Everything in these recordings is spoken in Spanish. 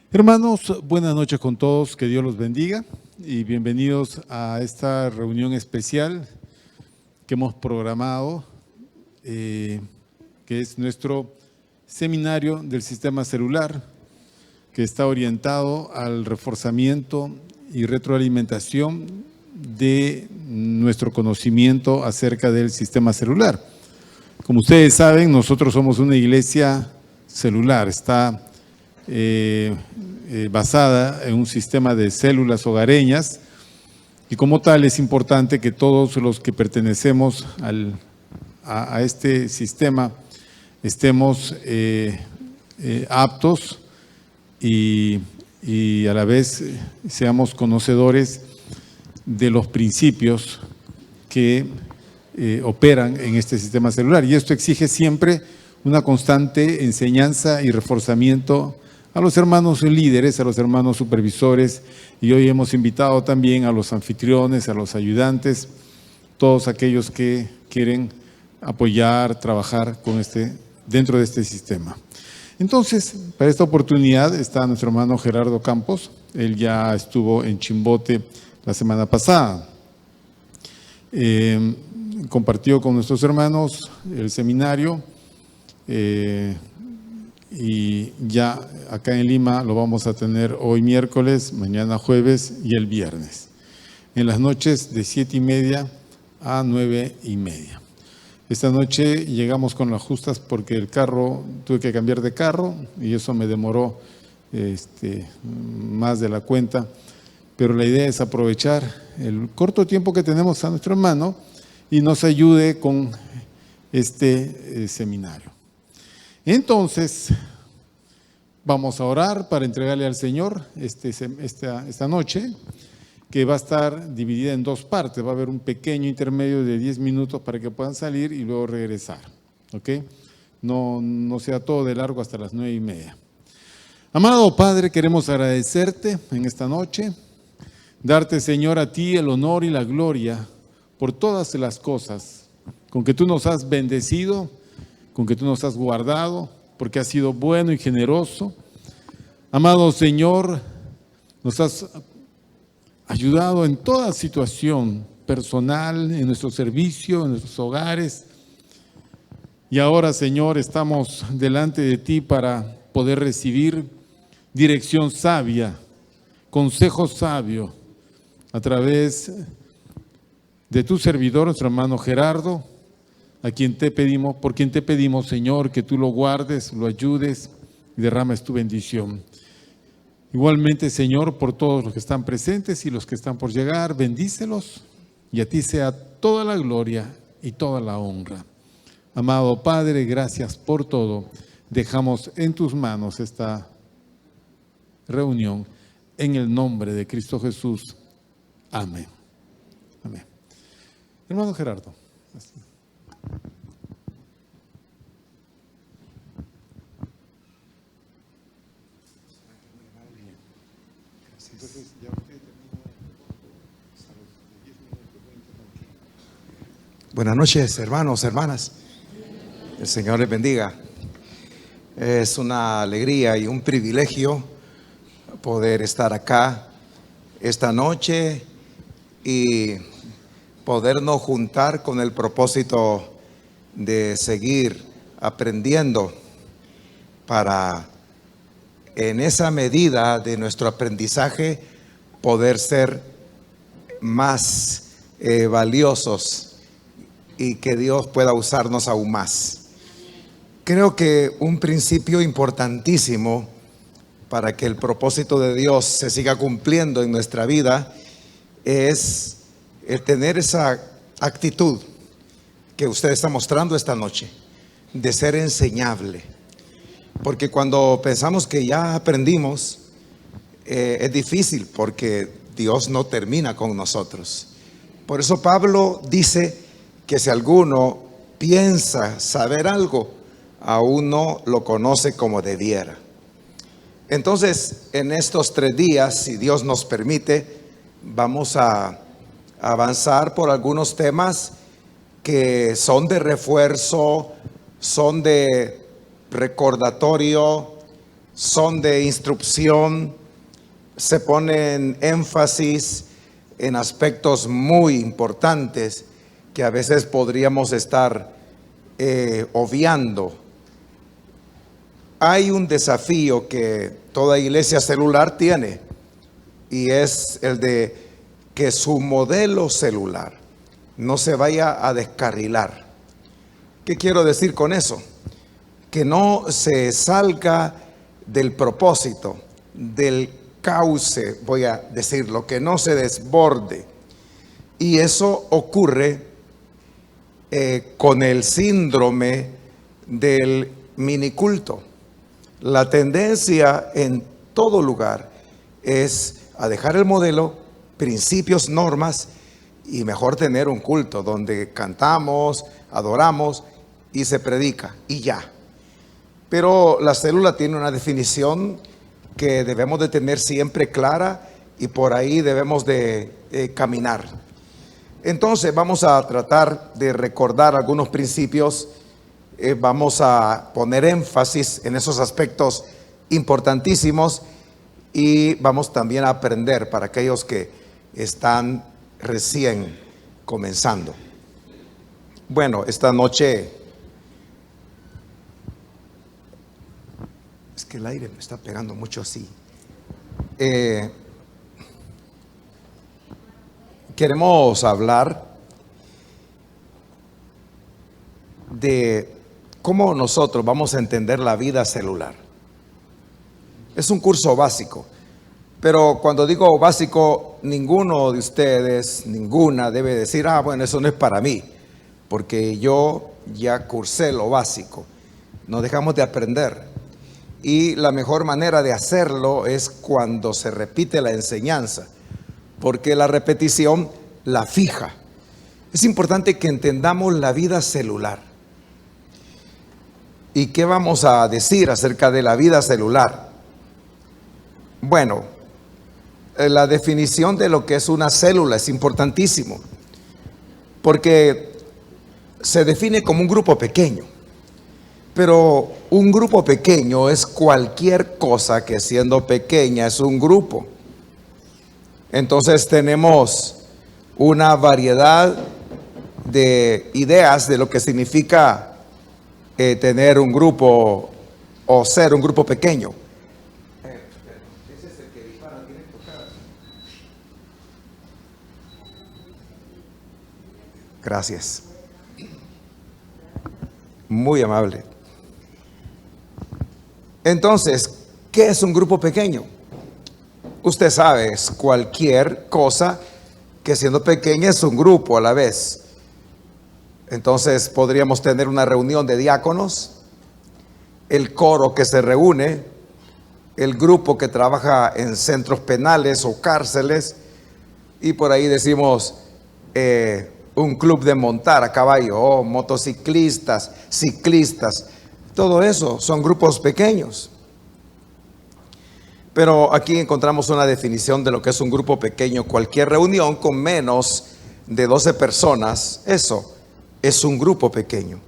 Hermanos, buenas noches con todos, que Dios los bendiga y bienvenidos a esta reunión especial que hemos programado, que es nuestro seminario del sistema celular, que está orientado al reforzamiento y retroalimentación de nuestro conocimiento acerca del sistema celular. Como ustedes saben, nosotros somos una iglesia celular, está basada en un sistema de células hogareñas y como tal es importante que todos los que pertenecemos a este sistema estemos aptos y a la vez seamos conocedores de los principios que operan en este sistema celular. Y esto exige siempre una constante enseñanza y reforzamiento a los hermanos líderes, a los hermanos supervisores, y hoy hemos invitado también a los anfitriones, a los ayudantes, todos aquellos que quieren apoyar, trabajar dentro de este sistema. Entonces, para esta oportunidad está nuestro hermano Gerardo Campos. Él ya estuvo en Chimbote la semana pasada. Compartió con nuestros hermanos el seminario y ya acá en Lima lo vamos a tener hoy miércoles, mañana jueves y el viernes, en las noches de 7:30 a 9:30. Esta noche llegamos con las justas porque el carro, tuve que cambiar de carro y eso me demoró más de la cuenta, pero la idea es aprovechar el corto tiempo que tenemos a nuestro hermano y nos ayude con este seminario. Entonces, vamos a orar para entregarle al Señor esta noche, que va a estar dividida en dos partes. Va a haber un pequeño intermedio de 10 minutos para que puedan salir y luego regresar. ¿Ok? No sea todo de largo hasta las 9:30. Amado Padre, queremos agradecerte en esta noche, darte, Señor, a ti el honor y la gloria por todas las cosas con que tú nos has bendecido, con que tú nos has guardado, porque has sido bueno y generoso. Amado Señor, nos has ayudado en toda situación personal, en nuestro servicio, en nuestros hogares. Y ahora, Señor, estamos delante de ti para poder recibir dirección sabia, consejo sabio, a través de tu servidor, nuestro hermano Gerardo, por quien te pedimos, Señor, que tú lo guardes, lo ayudes y derrames tu bendición. Igualmente, Señor, por todos los que están presentes y los que están por llegar, bendícelos y a ti sea toda la gloria y toda la honra. Amado Padre, gracias por todo. Dejamos en tus manos esta reunión en el nombre de Cristo Jesús. Amén. Amén. Hermano Gerardo. Buenas noches, hermanos, hermanas. El Señor les bendiga. Es una alegría y un privilegio poder estar acá esta noche y podernos juntar con el propósito de seguir aprendiendo para, en esa medida de nuestro aprendizaje, poder ser más valiosos y que Dios pueda usarnos aún más. Creo que un principio importantísimo para que el propósito de Dios se siga cumpliendo en nuestra vida es el tener esa actitud que usted está mostrando esta noche, de ser enseñable. Porque cuando pensamos que ya aprendimos, es difícil porque Dios no termina con nosotros. Por eso Pablo dice que si alguno piensa saber algo, aún no lo conoce como debiera. Entonces, en estos 3 días, si Dios nos permite, vamos a avanzar por algunos temas que son de refuerzo, son de recordatorio, son de instrucción, se ponen énfasis en aspectos muy importantes que a veces podríamos estar obviando. Hay un desafío que toda iglesia celular tiene, y es el de que su modelo celular no se vaya a descarrilar. ¿Qué quiero decir con eso? Que no se salga del propósito, del cauce, voy a decirlo, que no se desborde. Y eso ocurre con el síndrome del miniculto. La tendencia en todo lugar es a dejar el modelo, principios, normas, y mejor tener un culto donde cantamos, adoramos y se predica y ya. Pero la célula tiene una definición que debemos de tener siempre clara, y por ahí debemos de caminar. Entonces vamos a tratar de recordar algunos principios, vamos a poner énfasis en esos aspectos importantísimos, y vamos también a aprender para aquellos que están recién comenzando. Bueno, esta noche es que el aire me está pegando mucho así. Queremos hablar de cómo nosotros vamos a entender la vida celular. Es un curso básico, pero cuando digo básico, ninguno de ustedes, ninguna debe decir, bueno, eso no es para mí, porque yo ya cursé lo básico. No dejamos de aprender. Y la mejor manera de hacerlo es cuando se repite la enseñanza, porque la repetición la fija. Es importante que entendamos la vida celular. ¿Y qué vamos a decir acerca de la vida celular? Bueno, la definición de lo que es una célula es importantísimo, porque se define como un grupo pequeño. Pero un grupo pequeño es cualquier cosa que siendo pequeña es un grupo. Entonces tenemos una variedad de ideas de lo que significa tener un grupo o ser un grupo pequeño. Gracias. Muy amable. Entonces, ¿qué es un grupo pequeño? Usted sabe, es cualquier cosa que siendo pequeña es un grupo a la vez. Entonces podríamos tener una reunión de diáconos, el coro que se reúne, el grupo que trabaja en centros penales o cárceles, y por ahí decimos un club de montar a caballo, motociclistas, ciclistas. Todo eso son grupos pequeños. Pero aquí encontramos una definición de lo que es un grupo pequeño. Cualquier reunión con menos de 12 personas, eso es un grupo pequeño,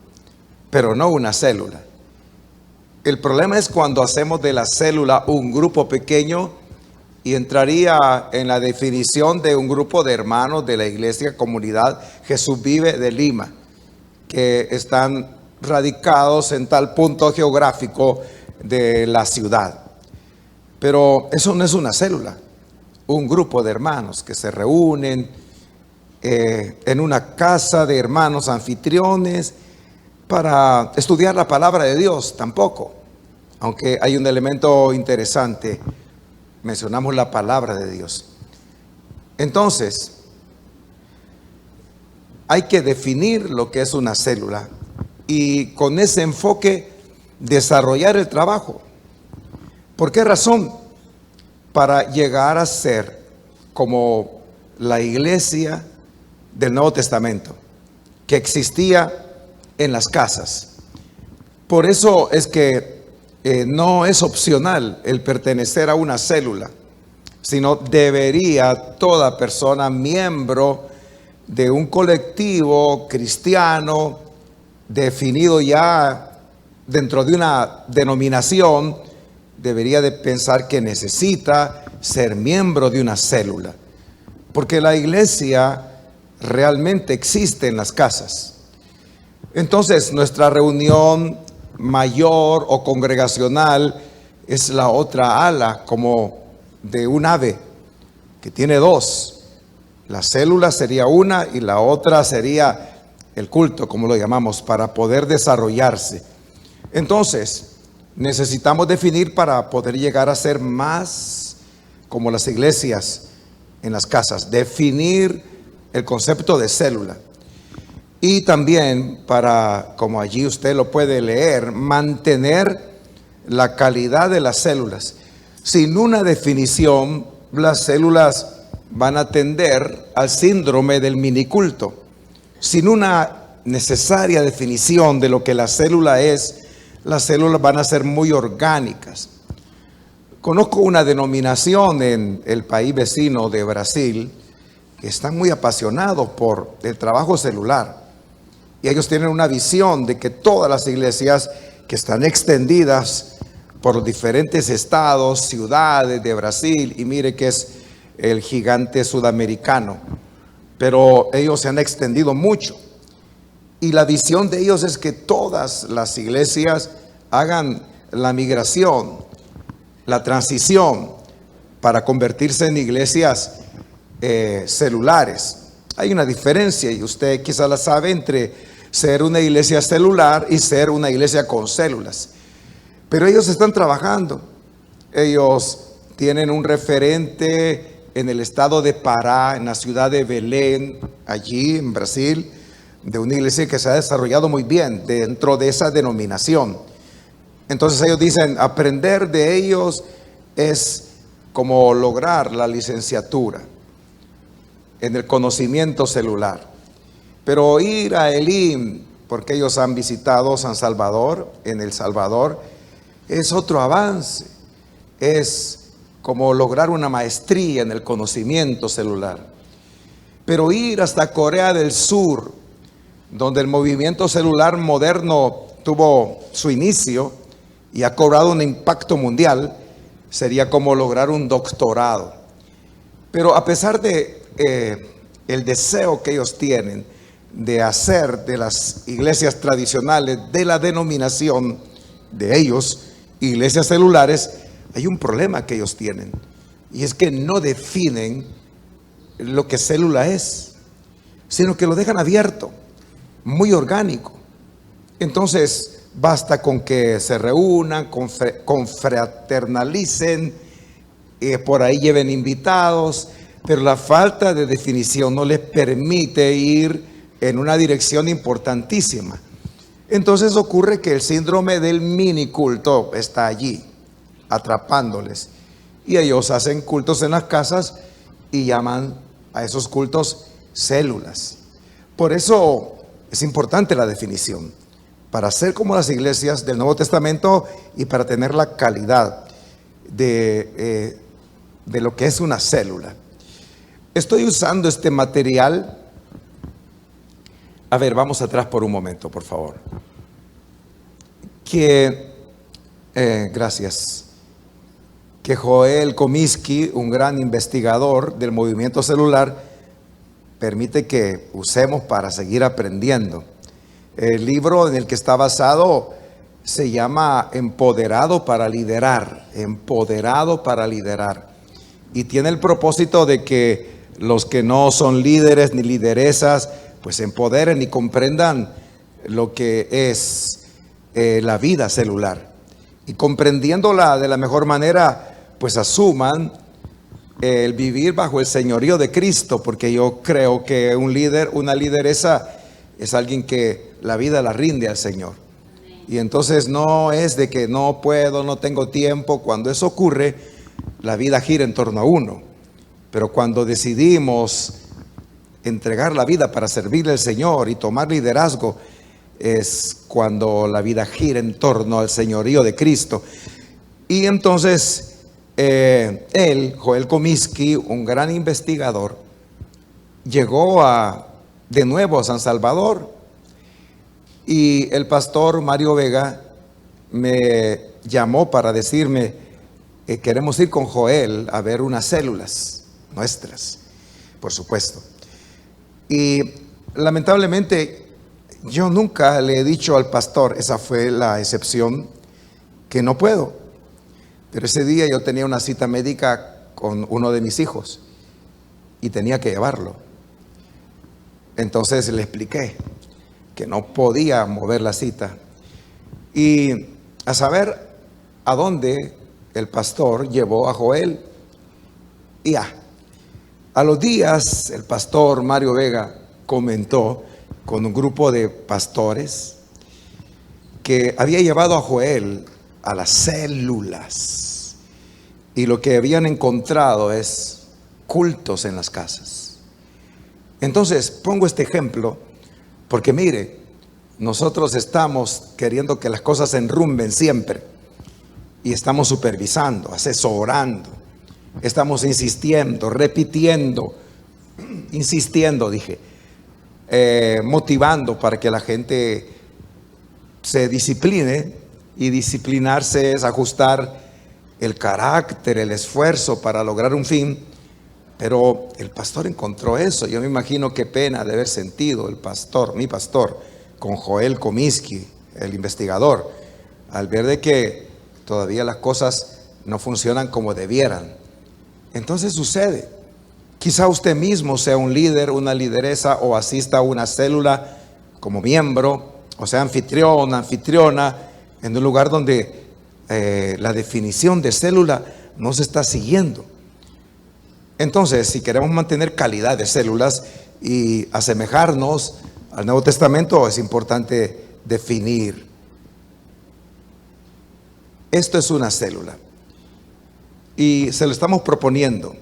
pero no una célula. El problema es cuando hacemos de la célula un grupo pequeño, y entraría en la definición de un grupo de hermanos de la iglesia Comunidad Jesús Vive de Lima, que están radicados en tal punto geográfico de la ciudad. Pero eso no es una célula, un grupo de hermanos que se reúnen en una casa de hermanos anfitriones para estudiar la palabra de Dios, tampoco. Aunque hay un elemento interesante, mencionamos la palabra de Dios. Entonces, hay que definir lo que es una célula y con ese enfoque desarrollar el trabajo. ¿Por qué razón? Para llegar a ser como la iglesia del Nuevo Testamento, que existía en las casas. Por eso es que no es opcional el pertenecer a una célula, sino debería toda persona miembro de un colectivo cristiano definido ya dentro de una denominación, debería de pensar que necesita ser miembro de una célula, porque la iglesia realmente existe en las casas. Entonces, nuestra reunión mayor o congregacional es la otra ala, como de un ave que tiene dos. La célula sería una y la otra sería el culto, como lo llamamos, para poder desarrollarse. Entonces, necesitamos definir para poder llegar a ser más como las iglesias en las casas, definir el concepto de célula. Y también para, como allí usted lo puede leer, mantener la calidad de las células. Sin una definición, las células van a tender al síndrome del miniculto. Sin una necesaria definición de lo que la célula es, las células van a ser muy orgánicas. Conozco una denominación en el país vecino de Brasil que están muy apasionados por el trabajo celular. Y ellos tienen una visión de que todas las iglesias que están extendidas por los diferentes estados, ciudades de Brasil, y mire que es el gigante sudamericano, pero ellos se han extendido mucho. Y la visión de ellos es que todas las iglesias hagan la migración, la transición para convertirse en iglesias celulares. Hay una diferencia, y usted quizás la sabe, entre ser una iglesia celular y ser una iglesia con células. Pero ellos están trabajando. Ellos tienen un referente en el estado de Pará, en la ciudad de Belén, allí en Brasil, de una iglesia que se ha desarrollado muy bien dentro de esa denominación. Entonces ellos dicen, aprender de ellos es como lograr la licenciatura en el conocimiento celular. Pero ir a Elim, porque ellos han visitado San Salvador, en El Salvador, es otro avance. Es como lograr una maestría en el conocimiento celular. Pero ir hasta Corea del Sur, donde el movimiento celular moderno tuvo su inicio y ha cobrado un impacto mundial, sería como lograr un doctorado. Pero a pesar de el deseo que ellos tienen de hacer de las iglesias tradicionales de la denominación de ellos iglesias celulares, hay un problema que ellos tienen, y es que no definen lo que célula es, sino que lo dejan abierto, muy orgánico. Entonces basta con que se reúnan, confraternalicen, por ahí lleven invitados, pero la falta de definición no les permite ir en una dirección importantísima. Entonces ocurre que el síndrome del miniculto está allí, atrapándoles. Y ellos hacen cultos en las casas y llaman a esos cultos células. Por eso es importante la definición, para ser como las iglesias del Nuevo Testamento y para tener la calidad de lo que es una célula. Estoy usando este material. A ver, vamos atrás por un momento, por favor. Gracias. Que Joel Comiskey, un gran investigador del movimiento celular, permite que usemos para seguir aprendiendo. El libro en el que está basado se llama Empoderado para liderar. Empoderado para liderar. Y tiene el propósito de que los que no son líderes ni lideresas pues se empoderen y comprendan lo que es la vida celular. Y comprendiéndola de la mejor manera, pues asuman el vivir bajo el señorío de Cristo, porque yo creo que un líder, una lideresa, es alguien que la vida la rinde al Señor. Y entonces no es de que no puedo, no tengo tiempo. Cuando eso ocurre, la vida gira en torno a uno. Pero cuando decidimos entregar la vida para servirle al Señor y tomar liderazgo, es cuando la vida gira en torno al señorío de Cristo. Y entonces él, Joel Comiskey, un gran investigador, llegó de nuevo a San Salvador, y el pastor Mario Vega me llamó para decirme, queremos ir con Joel a ver unas células nuestras, por supuesto. Y lamentablemente yo nunca le he dicho al pastor, esa fue la excepción, que no puedo. Pero ese día yo tenía una cita médica con uno de mis hijos y tenía que llevarlo. Entonces le expliqué que no podía mover la cita. Y a saber a dónde el pastor llevó a Joel. Y a los días el pastor Mario Vega comentó con un grupo de pastores que había llevado a Joel a las células y lo que habían encontrado es cultos en las casas. Entonces pongo este ejemplo porque mire, nosotros estamos queriendo que las cosas se enrumben siempre y estamos supervisando, asesorando, estamos insistiendo, repitiendo, motivando para que la gente se discipline. Y disciplinarse es ajustar el carácter, el esfuerzo para lograr un fin. Pero el pastor encontró eso. Yo me imagino qué pena de haber sentido el pastor, mi pastor, con Joel Comiskey, el investigador, al ver de que todavía las cosas no funcionan como debieran. Entonces sucede. Quizá usted mismo sea un líder, una lideresa o asista a una célula como miembro, o sea anfitriona, en un lugar donde la definición de célula no se está siguiendo. Entonces, si queremos mantener calidad de células y asemejarnos al Nuevo Testamento, es importante definir. Esto es una célula y se lo estamos proponiendo.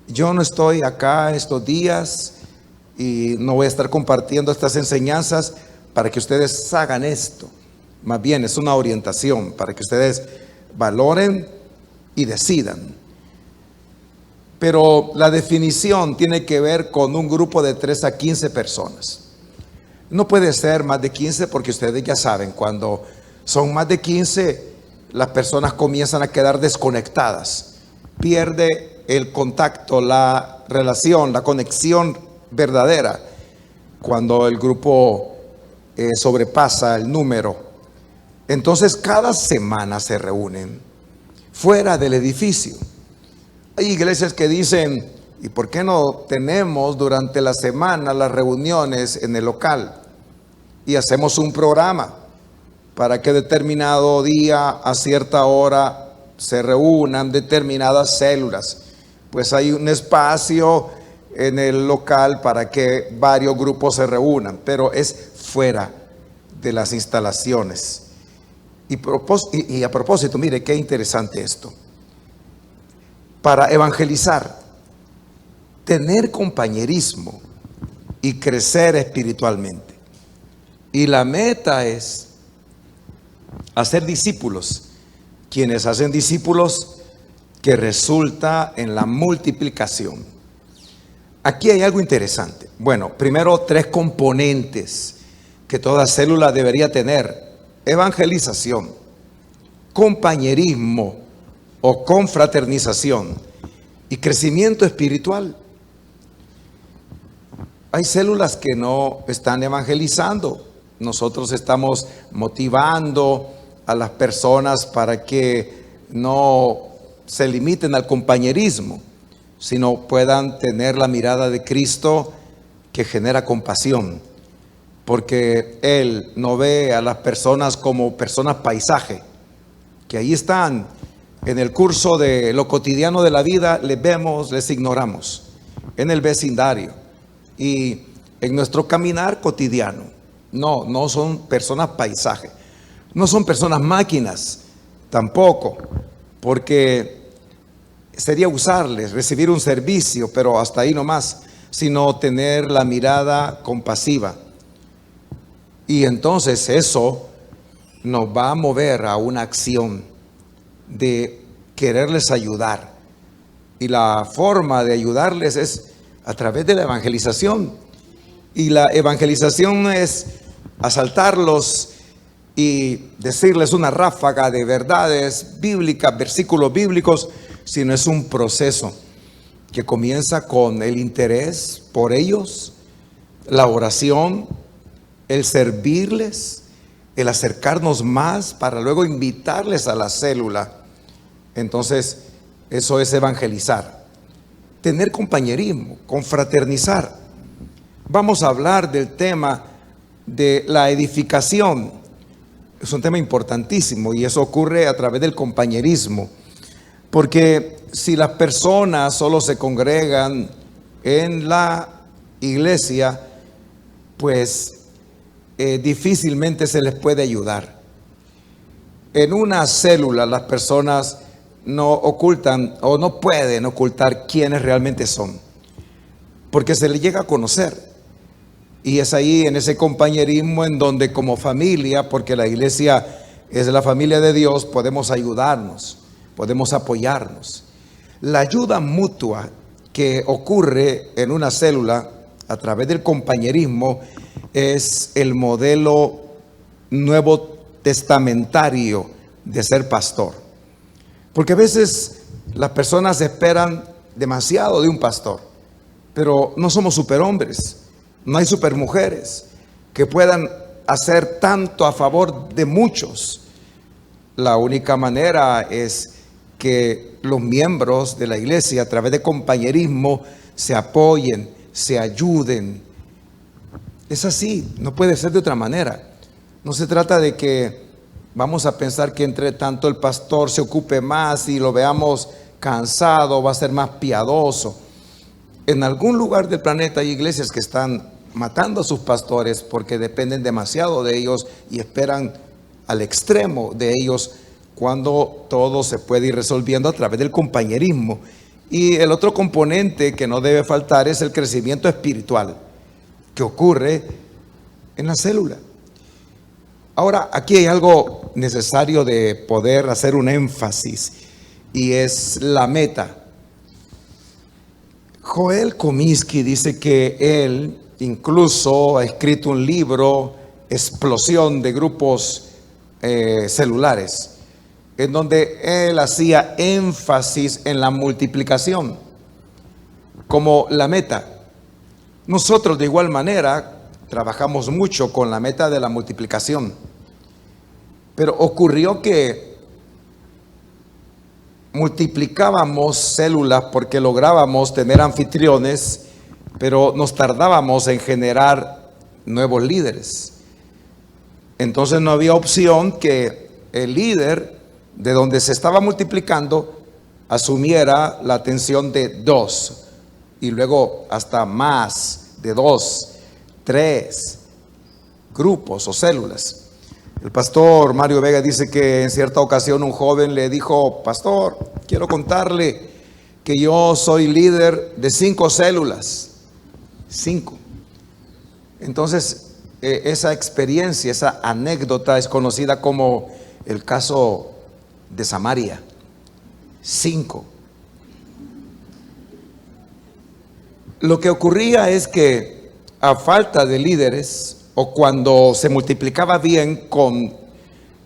Yo no estoy acá estos días y no voy a estar compartiendo estas enseñanzas para que ustedes hagan esto. Más bien es una orientación para que ustedes valoren y decidan. Pero la definición tiene que ver con un grupo de 3 a 15 personas. No puede ser más de 15 porque ustedes ya saben, cuando son más de 15, las personas comienzan a quedar desconectadas. Pierde el contacto, la relación, la conexión verdadera cuando el grupo sobrepasa el número. Entonces cada semana se reúnen fuera del edificio. Hay iglesias que dicen, ¿y por qué no tenemos durante la semana las reuniones en el local? Y hacemos un programa para que determinado día a cierta hora se reúnan determinadas células. Pues hay un espacio en el local para que varios grupos se reúnan, pero es fuera de las instalaciones. Y a propósito, mire qué interesante esto. Para evangelizar, tener compañerismo y crecer espiritualmente. Y la meta es hacer discípulos. Quienes hacen discípulos que resulta en la multiplicación. Aquí hay algo interesante. Bueno, primero 3 componentes que toda célula debería tener. Evangelización, compañerismo o confraternización y crecimiento espiritual. Hay células que no están evangelizando. Nosotros estamos motivando a las personas para que no se limiten al compañerismo, sino puedan tener la mirada de Cristo que genera compasión. Porque Él no ve a las personas como personas paisaje, que ahí están en el curso de lo cotidiano de la vida, les vemos, les ignoramos, en el vecindario y en nuestro caminar cotidiano. No son personas paisaje, no son personas máquinas tampoco, porque sería usarles, recibir un servicio, pero hasta ahí nomás, sino tener la mirada compasiva. Y entonces eso nos va a mover a una acción de quererles ayudar. Y la forma de ayudarles es a través de la evangelización. Y la evangelización es asaltarlos y decirles una ráfaga de verdades bíblicas, versículos bíblicos, sino es un proceso que comienza con el interés por ellos, la oración, el servirles, el acercarnos más para luego invitarles a la célula. Entonces, eso es evangelizar. Tener compañerismo, confraternizar. Vamos a hablar del tema de la edificación. Es un tema importantísimo y eso ocurre a través del compañerismo. Porque si las personas solo se congregan en la iglesia, pues difícilmente se les puede ayudar. En una célula las personas no ocultan o no pueden ocultar quiénes realmente son, porque se les llega a conocer. Y es ahí en ese compañerismo en donde como familia, porque la iglesia es la familia de Dios, podemos ayudarnos, podemos apoyarnos. La ayuda mutua que ocurre en una célula a través del compañerismo es el modelo nuevo testamentario de ser pastor. Porque a veces las personas esperan demasiado de un pastor, pero no somos superhombres, no hay supermujeres que puedan hacer tanto a favor de muchos. La única manera es que los miembros de la iglesia a través de compañerismo se apoyen, se ayuden. Es así, no puede ser de otra manera. No se trata de que vamos a pensar que entre tanto el pastor se ocupe más y lo veamos cansado, va a ser más piadoso. En algún lugar del planeta hay iglesias que están matando a sus pastores porque dependen demasiado de ellos y esperan al extremo de ellos, cuando todo se puede ir resolviendo a través del compañerismo. Y el otro componente que no debe faltar es el crecimiento espiritual que ocurre en la célula. Ahora, aquí hay algo necesario de poder hacer un énfasis, y es la meta. Joel Comiskey dice que él incluso ha escrito un libro, Explosión de Grupos Celulares, en donde él hacía énfasis en la multiplicación como la meta. Nosotros de igual manera trabajamos mucho con la meta de la multiplicación, pero ocurrió que multiplicábamos células porque lográbamos tener anfitriones, pero nos tardábamos en generar nuevos líderes. Entonces no había opción que el líder de donde se estaba multiplicando asumiera la atención de 2 y luego hasta más de 2, 3 grupos o células. El pastor Mario Vega dice que en cierta ocasión un joven le dijo: pastor, quiero contarle que yo soy líder de 5 células. 5. Entonces esa experiencia, esa anécdota es conocida como el caso de Samaria. 5. Lo que ocurría es que a falta de líderes, o cuando se multiplicaba bien con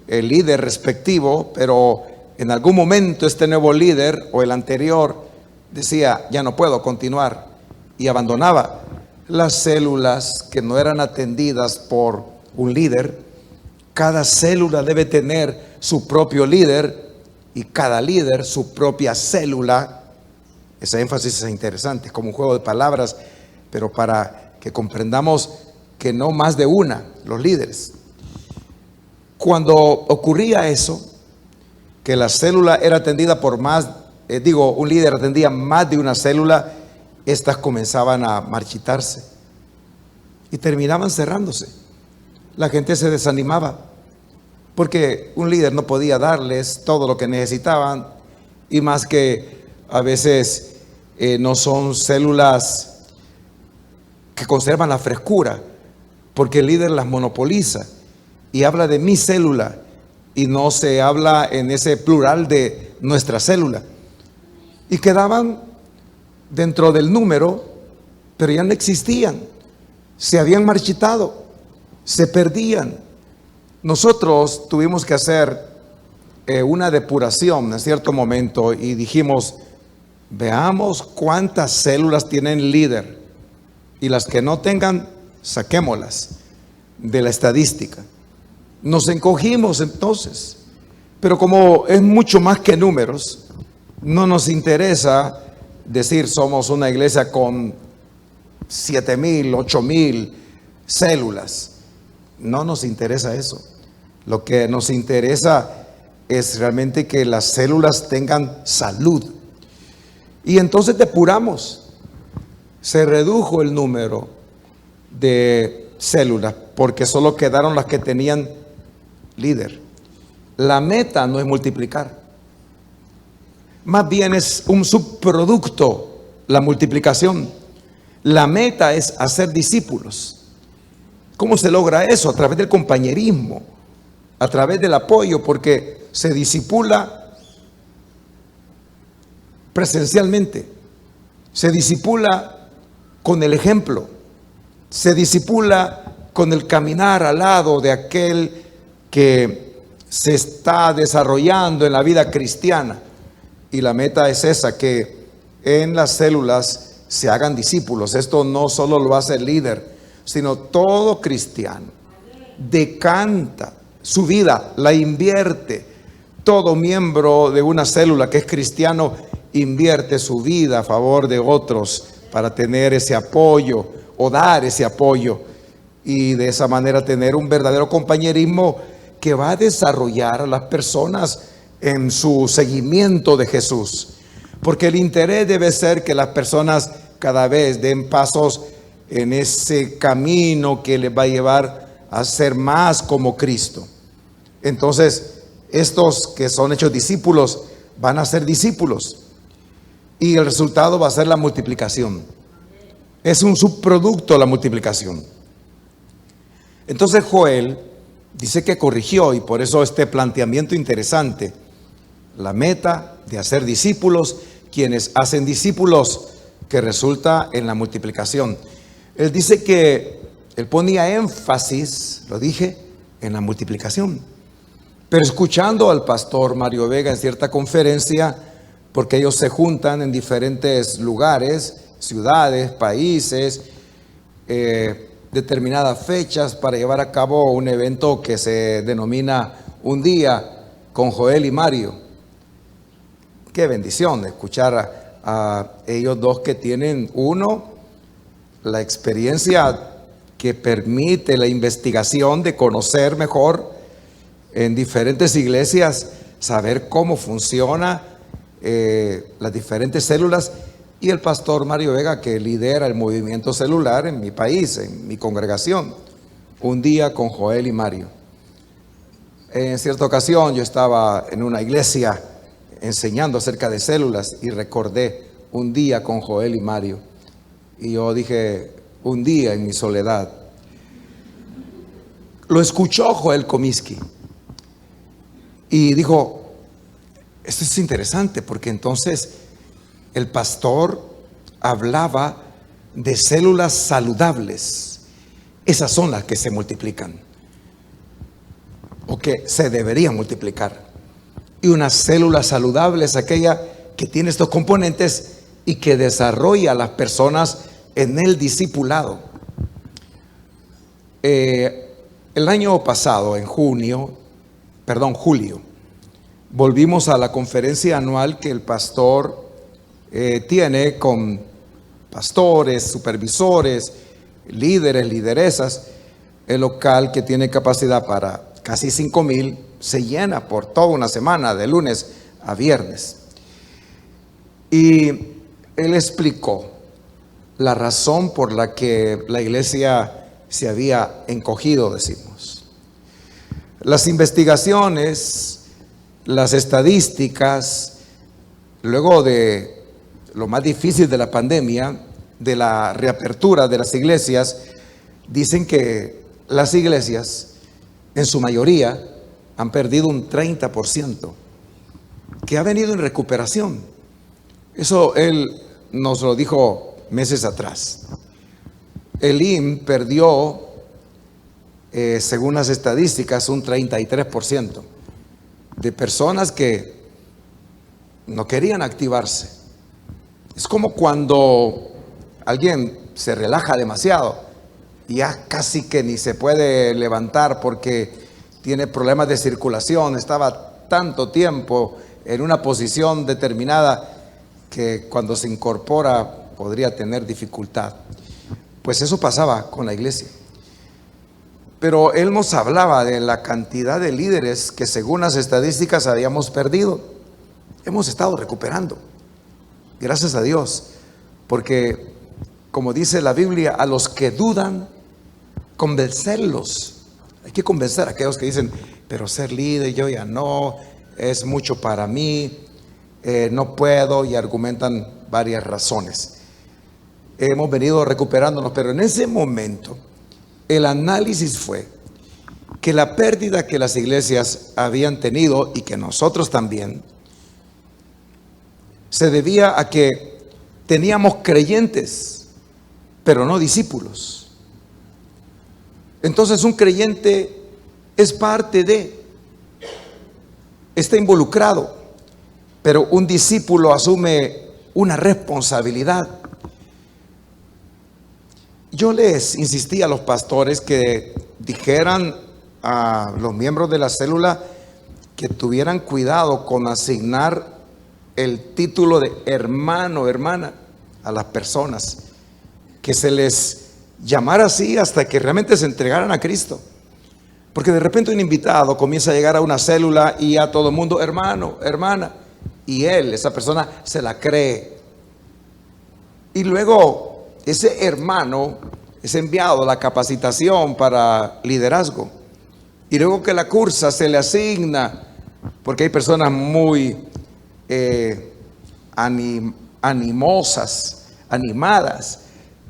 el líder respectivo, pero en algún momento este nuevo líder o el anterior decía: ya no puedo continuar, y abandonaba, las células que no eran atendidas por un líder. Cada célula debe tener su propio líder y cada líder su propia célula. Ese énfasis es interesante, es como un juego de palabras, pero para que comprendamos que no más de una, los líderes. Cuando ocurría eso, que la célula era atendida por más, un líder atendía más de una célula, estas comenzaban a marchitarse y terminaban cerrándose. La gente se desanimaba porque un líder no podía darles todo lo que necesitaban, y más que a veces no son células que conservan la frescura, porque el líder las monopoliza y habla de mi célula y no se habla en ese plural de nuestra célula, y quedaban dentro del número, pero ya no existían, se habían marchitado, se perdían. Nosotros tuvimos que hacer una depuración en cierto momento y dijimos, veamos cuántas células tienen líder y las que no tengan, saquémoslas de la estadística. Nos encogimos entonces, pero como es mucho más que números, no nos interesa decir somos una iglesia con 7,000, 8,000 células. No nos interesa eso. Lo que nos interesa es realmente que las células tengan salud. Y entonces depuramos. Se redujo el número de células porque solo quedaron las que tenían líder. La meta no es multiplicar. Más bien es un subproducto, la multiplicación. La meta es hacer discípulos. ¿Cómo se logra eso? A través del compañerismo, a través del apoyo, porque se discipula presencialmente, se discipula con el ejemplo, se discipula con el caminar al lado de aquel que se está desarrollando en la vida cristiana. Y la meta es esa, que en las células se hagan discípulos. Esto no solo lo hace el líder, sino todo cristiano decanta su vida, la invierte. Todo miembro de una célula que es cristiano invierte su vida a favor de otros para tener ese apoyo o dar ese apoyo, y de esa manera tener un verdadero compañerismo que va a desarrollar a las personas en su seguimiento de Jesús. Porque el interés debe ser que las personas cada vez den pasos en ese camino que les va a llevar a ser más como Cristo. Entonces, estos que son hechos discípulos van a ser discípulos y el resultado va a ser la multiplicación. Es un subproducto la multiplicación. Entonces Joel dice que corrigió, y por eso este planteamiento interesante: la meta de hacer discípulos, quienes hacen discípulos, que resulta en la multiplicación. Él dice que él ponía énfasis, lo dije, en la multiplicación. Pero escuchando al pastor Mario Vega en cierta conferencia, porque ellos se juntan en diferentes lugares, ciudades, países, determinadas fechas para llevar a cabo un evento que se denomina Un Día con Joel y Mario. Qué bendición escuchar a ellos dos, que tienen, uno, la experiencia que permite la investigación de conocer mejor en diferentes iglesias, saber cómo funciona las diferentes células, y el pastor Mario Vega, que lidera el movimiento celular en mi país, en mi congregación. Un Día con Joel y Mario. En cierta ocasión yo estaba en una iglesia enseñando acerca de células y recordé Un Día con Joel y Mario. Y yo dije, un día en mi soledad. Lo escuchó Joel Comiskey y dijo, esto es interesante, porque entonces el pastor hablaba de células saludables. Esas son las que se multiplican, o que se deberían multiplicar. Y una célula saludable es aquella que tiene estos componentes y que desarrolla a las personas en el discipulado. El año pasado, en julio, volvimos a la conferencia anual que el pastor tiene con pastores, supervisores, líderes, lideresas. El local, que tiene capacidad para casi 5,000, se llena por toda una semana, de lunes a viernes. Y él explicó la razón por la que la iglesia se había encogido, decimos. Las investigaciones, las estadísticas, luego de lo más difícil de la pandemia, de la reapertura de las iglesias, dicen que las iglesias, en su mayoría, han perdido un 30%, que ha venido en recuperación. Eso él nos lo dijo meses atrás. El IM perdió según las estadísticas, un 33% de personas que no querían activarse. Es como cuando alguien se relaja demasiado y ya casi que ni se puede levantar porque tiene problemas de circulación, estaba tanto tiempo en una posición determinada que cuando se incorpora podría tener dificultad. Pues eso pasaba con la iglesia. Pero él nos hablaba de la cantidad de líderes que según las estadísticas habíamos perdido. Hemos estado recuperando, gracias a Dios, porque como dice la Biblia, a los que dudan, convencerlos. Hay que convencer a aquellos que dicen, pero ser líder yo ya no, es mucho para mí, no puedo, y argumentan varias razones. Hemos venido recuperándonos, pero en ese momento el análisis fue que la pérdida que las iglesias habían tenido y que nosotros también, se debía a que teníamos creyentes, pero no discípulos. Entonces un creyente es parte de, está involucrado, pero un discípulo asume una responsabilidad. Yo les insistí a los pastores que dijeran a los miembros de la célula que tuvieran cuidado con asignar el título de hermano o hermana a las personas, que se les llamara así hasta que realmente se entregaran a Cristo. Porque de repente un invitado comienza a llegar a una célula y a todo el mundo, hermano, hermana, y esa persona se la cree. Y luego ese hermano es enviado a la capacitación para liderazgo. Y luego que la cursa se le asigna, porque hay personas muy animosas, animadas,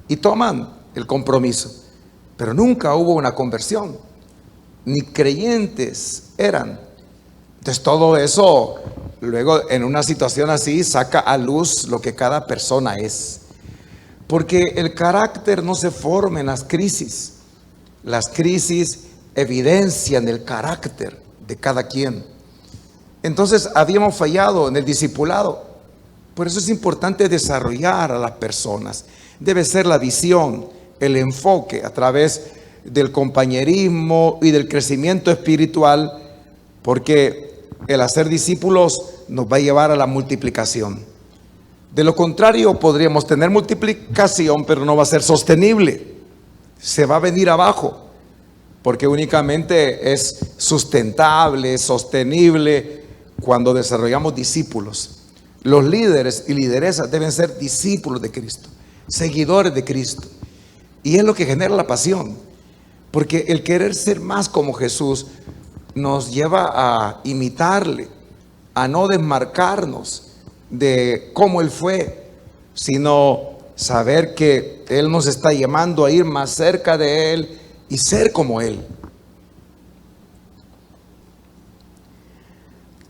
y toman el compromiso. Pero nunca hubo una conversión, ni creyentes eran. Entonces todo eso, luego en una situación así, saca a luz lo que cada persona es. Porque el carácter no se forma en las crisis. Las crisis evidencian el carácter de cada quien. Entonces habíamos fallado en el discipulado. Por eso es importante desarrollar a las personas. Debe ser la visión, el enfoque a través del compañerismo y del crecimiento espiritual, porque el hacer discípulos nos va a llevar a la multiplicación. De lo contrario, podríamos tener multiplicación, pero no va a ser sostenible. Se va a venir abajo, porque únicamente es sustentable, sostenible, cuando desarrollamos discípulos. Los líderes y lideresas deben ser discípulos de Cristo, seguidores de Cristo. Y es lo que genera la pasión, porque el querer ser más como Jesús nos lleva a imitarle, a no desmarcarnos de cómo Él fue, sino saber que Él nos está llamando a ir más cerca de Él y ser como Él.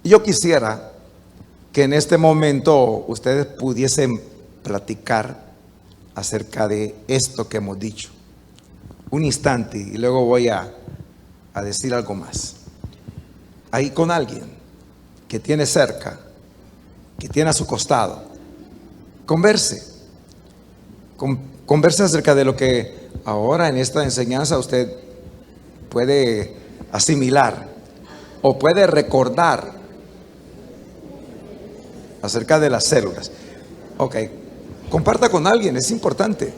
Yo quisiera que en este momento ustedes pudiesen platicar acerca de esto que hemos dicho. Un instante y luego voy a decir algo más. Ahí con alguien que tiene cerca, que tiene a su costado, converse acerca de lo que ahora en esta enseñanza usted puede asimilar o puede recordar acerca de las células. Ok, comparta con alguien, es importante.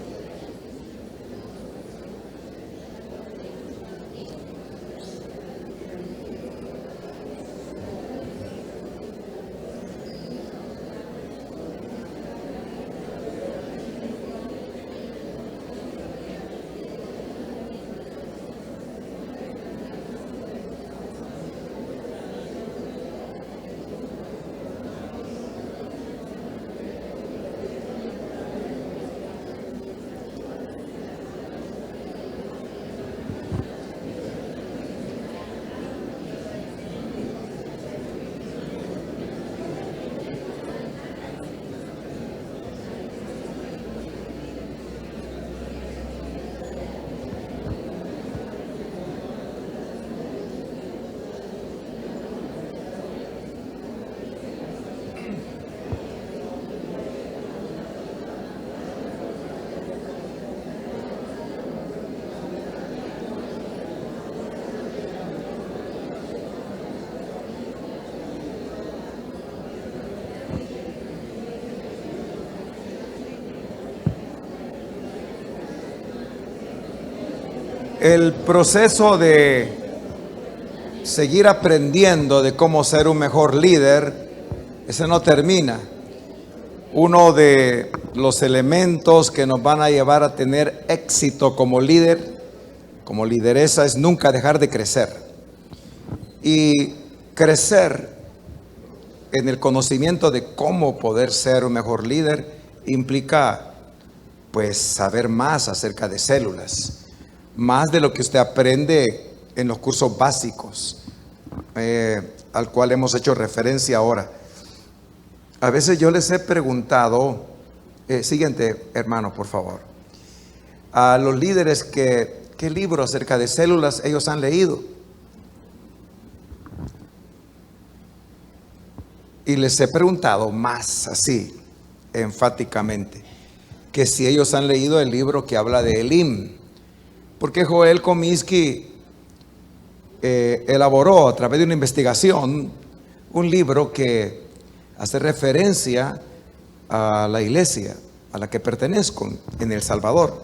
El proceso de seguir aprendiendo de cómo ser un mejor líder, ese no termina. Uno de los elementos que nos van a llevar a tener éxito como líder, como lideresa, es nunca dejar de crecer. Y crecer en el conocimiento de cómo poder ser un mejor líder implica, pues, saber más acerca de células, más de lo que usted aprende en los cursos básicos, al cual hemos hecho referencia ahora. A veces yo les he preguntado, siguiente hermano, por favor, a los líderes qué libro acerca de células ellos han leído. Y les he preguntado más así, enfáticamente, que si ellos han leído el libro que habla de Elim. Porque Joel Comiskey elaboró a través de una investigación un libro que hace referencia a la iglesia a la que pertenezco en El Salvador,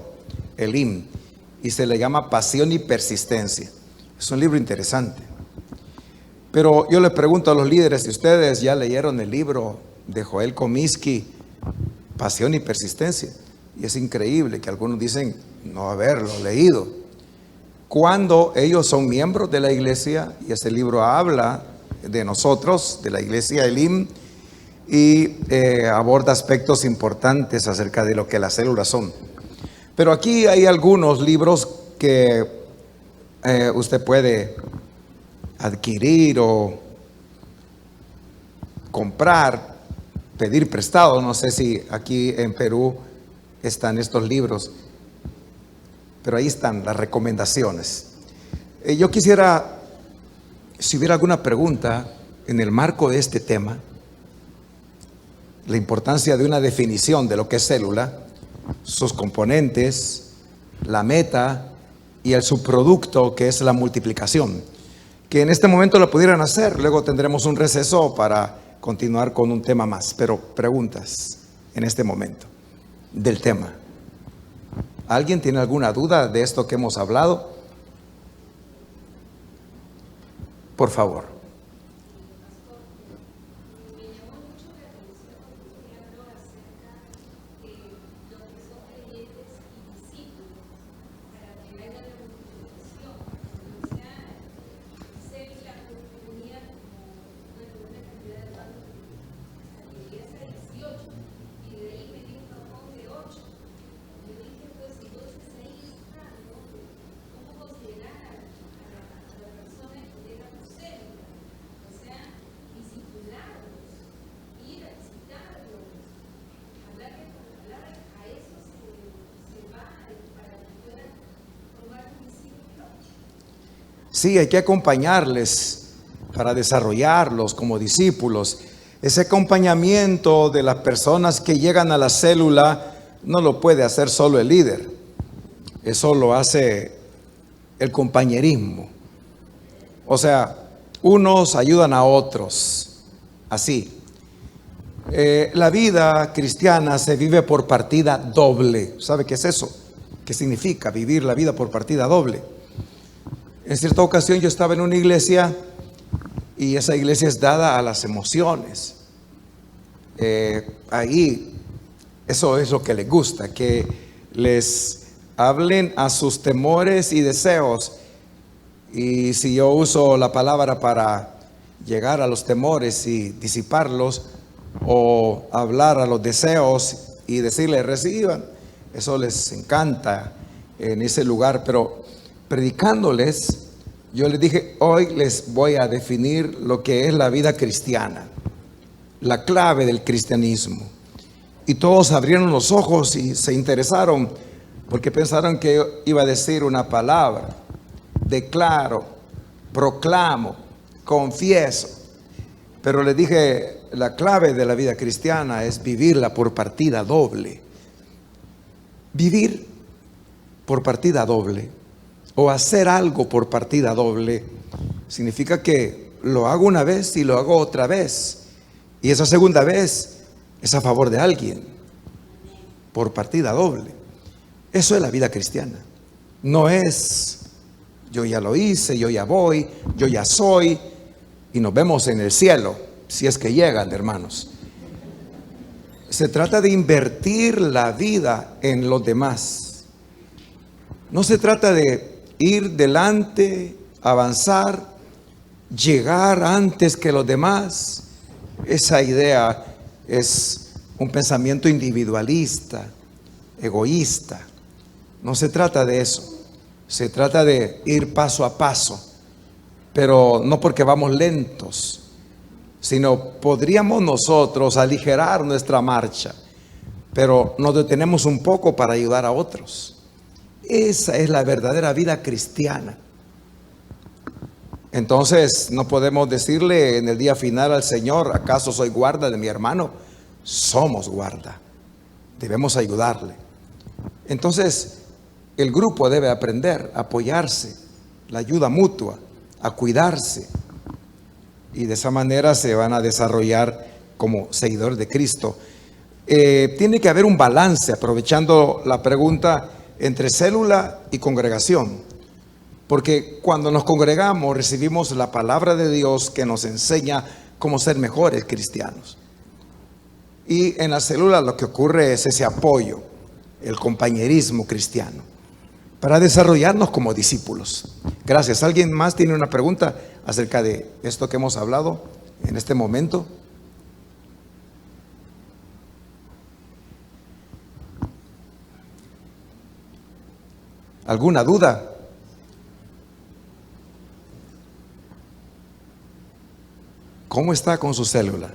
Elim, y se le llama Pasión y Persistencia. Es un libro interesante. Pero yo les pregunto a los líderes, si ustedes ya leyeron el libro de Joel Comiskey, Pasión y Persistencia. Y es increíble que algunos dicen no haberlo leído, cuando ellos son miembros de la iglesia, y ese libro habla de nosotros, de la iglesia Elim, y aborda aspectos importantes acerca de lo que las células son. Pero aquí hay algunos libros que usted puede adquirir o comprar, pedir prestado. No sé si aquí en Perú están estos libros, pero ahí están las recomendaciones. Yo quisiera, si hubiera alguna pregunta en el marco de este tema, la importancia de una definición de lo que es célula, sus componentes, la meta y el subproducto, que es la multiplicación, que en este momento lo pudieran hacer. Luego tendremos un receso para continuar con un tema más. Pero preguntas en este momento del tema. ¿Alguien tiene alguna duda de esto que hemos hablado? Por favor. Sí, hay que acompañarles para desarrollarlos como discípulos. Ese acompañamiento de las personas que llegan a la célula no lo puede hacer solo el líder. Eso lo hace el compañerismo. O sea, unos ayudan a otros. Así. La vida cristiana se vive por partida doble. ¿Sabe qué es eso? ¿Qué significa vivir la vida por partida doble? En cierta ocasión yo estaba en una iglesia y esa iglesia es dada a las emociones. Ahí, eso es lo que les gusta, que les hablen a sus temores y deseos. Y si yo uso la palabra para llegar a los temores y disiparlos, o hablar a los deseos y decirles reciban, eso les encanta en ese lugar. Pero predicándoles, yo les dije, hoy les voy a definir lo que es la vida cristiana, la clave del cristianismo. Y todos abrieron los ojos y se interesaron, porque pensaron que yo iba a decir una palabra: declaro, proclamo, confieso. Pero les dije, la clave de la vida cristiana es vivirla por partida doble. Vivir por partida doble, o hacer algo por partida doble, significa que lo hago una vez y lo hago otra vez, y esa segunda vez es a favor de alguien, por partida doble. Eso es la vida cristiana. No es Yo ya lo hice, yo ya voy, yo ya soy, y nos vemos en el cielo, si es que llegan, hermanos. Se trata de invertir la vida en los demás. No se trata de ir delante, avanzar, llegar antes que los demás. Esa idea es un pensamiento individualista, egoísta. No se trata de eso. Se trata de ir paso a paso, pero no porque vamos lentos, sino podríamos nosotros aligerar nuestra marcha, pero nos detenemos un poco para ayudar a otros. Esa es la verdadera vida cristiana. Entonces no podemos decirle en el día final al Señor: ¿acaso soy guarda de mi hermano? Somos guarda, debemos ayudarle. Entonces el grupo debe aprender a apoyarse, la ayuda mutua, a cuidarse, y de esa manera se van a desarrollar como seguidores de Cristo. Tiene que haber un balance, aprovechando la pregunta, entre célula y congregación, porque cuando nos congregamos recibimos la palabra de Dios que nos enseña cómo ser mejores cristianos, y en la célula lo que ocurre es ese apoyo, el compañerismo cristiano, para desarrollarnos como discípulos. Gracias. ¿Alguien más tiene una pregunta acerca de esto que hemos hablado en este momento? ¿Alguna duda? ¿Cómo está con su célula?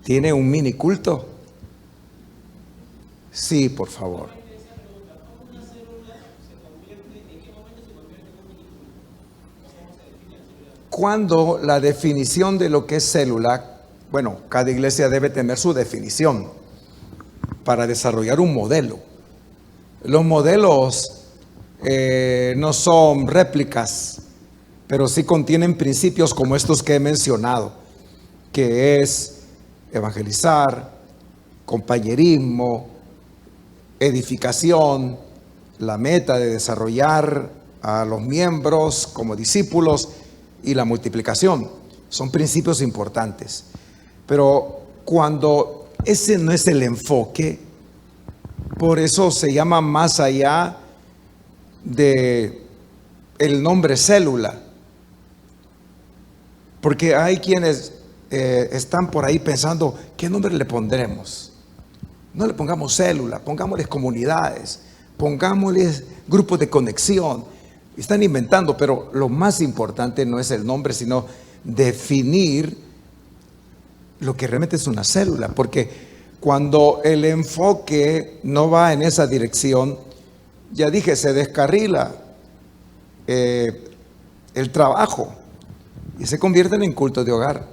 ¿Tiene un mini culto? Sí, por favor. Cuando la definición de lo que es célula, bueno, cada iglesia debe tener su definición para desarrollar un modelo. Los modelos no son réplicas, pero sí contienen principios como estos que he mencionado, que es evangelizar, compañerismo, edificación, la meta de desarrollar a los miembros como discípulos, y la multiplicación. Son principios importantes, pero cuando ese no es el enfoque, por eso se llama más allá de el nombre célula, porque hay quienes están por ahí pensando: ¿qué nombre le pondremos? No le pongamos célula, pongámosles comunidades, pongámosles grupos de conexión. Están inventando, pero lo más importante no es el nombre, sino definir lo que realmente es una célula, porque cuando el enfoque no va en esa dirección, ya dije, se descarrila el trabajo y se convierten en cultos de hogar.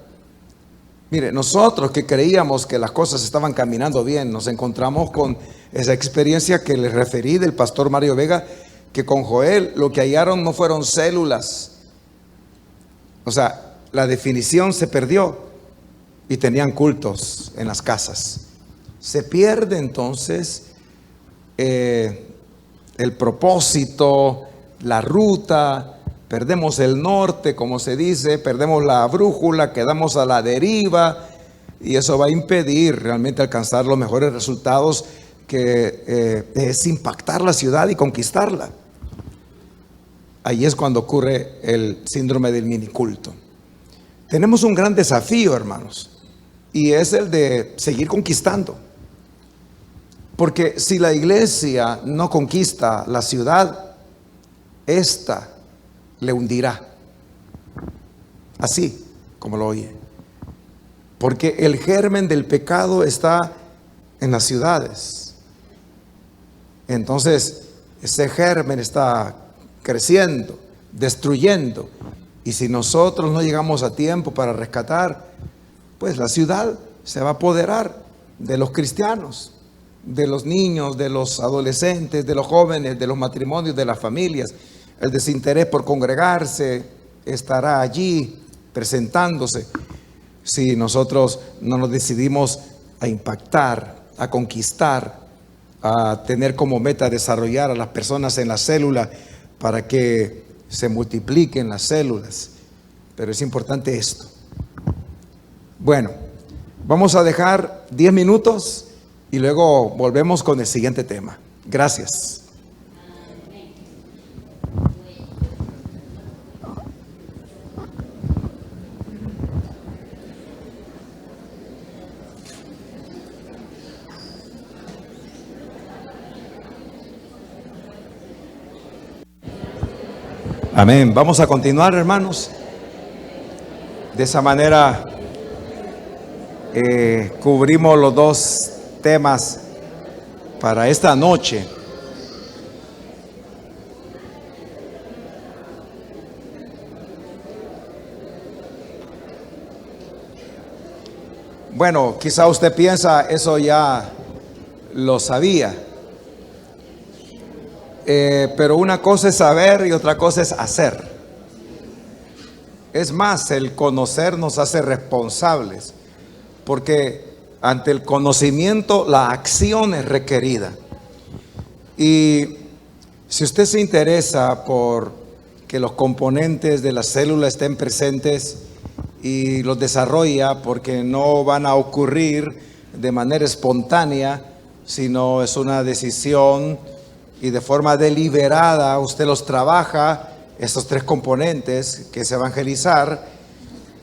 Mire, nosotros que creíamos que las cosas estaban caminando bien, nos encontramos con esa experiencia que les referí del pastor Mario Vega, que con Joel lo que hallaron no fueron células. O sea, la definición se perdió y tenían cultos en las casas. Se pierde entonces el propósito, la ruta, perdemos el norte, como se dice, perdemos la brújula, quedamos a la deriva, y eso va a impedir realmente alcanzar los mejores resultados, que es impactar la ciudad y conquistarla. Ahí es cuando ocurre el síndrome del miniculto. Tenemos un gran desafío, hermanos, y es el de seguir conquistando. Porque si la iglesia no conquista la ciudad, esta le hundirá. Así como lo oye. Porque el germen del pecado está en las ciudades. Entonces, ese germen está creciendo, destruyendo. Y si nosotros no llegamos a tiempo para rescatar, pues la ciudad se va a apoderar de los cristianos, de los niños, de los adolescentes, de los jóvenes, de los matrimonios, de las familias. El desinterés por congregarse estará allí presentándose si nosotros no nos decidimos a impactar, a conquistar, a tener como meta desarrollar a las personas en la célula para que se multipliquen las células. Pero es importante esto. Bueno, vamos a dejar 10 minutos y luego volvemos con el siguiente tema. Gracias. Amén. Vamos a continuar, hermanos. De esa manera cubrimos los dos temas para esta noche. Bueno, quizá usted piensa, eso ya lo sabía. Pero una cosa es saber y otra cosa es hacer. Es más, el conocer nos hace responsables, porque ante el conocimiento la acción es requerida. Y si usted se interesa por que los componentes de la célula estén presentes y los desarrolla, porque no van a ocurrir de manera espontánea, sino es una decisión y de forma deliberada usted los trabaja, estos tres componentes que es evangelizar,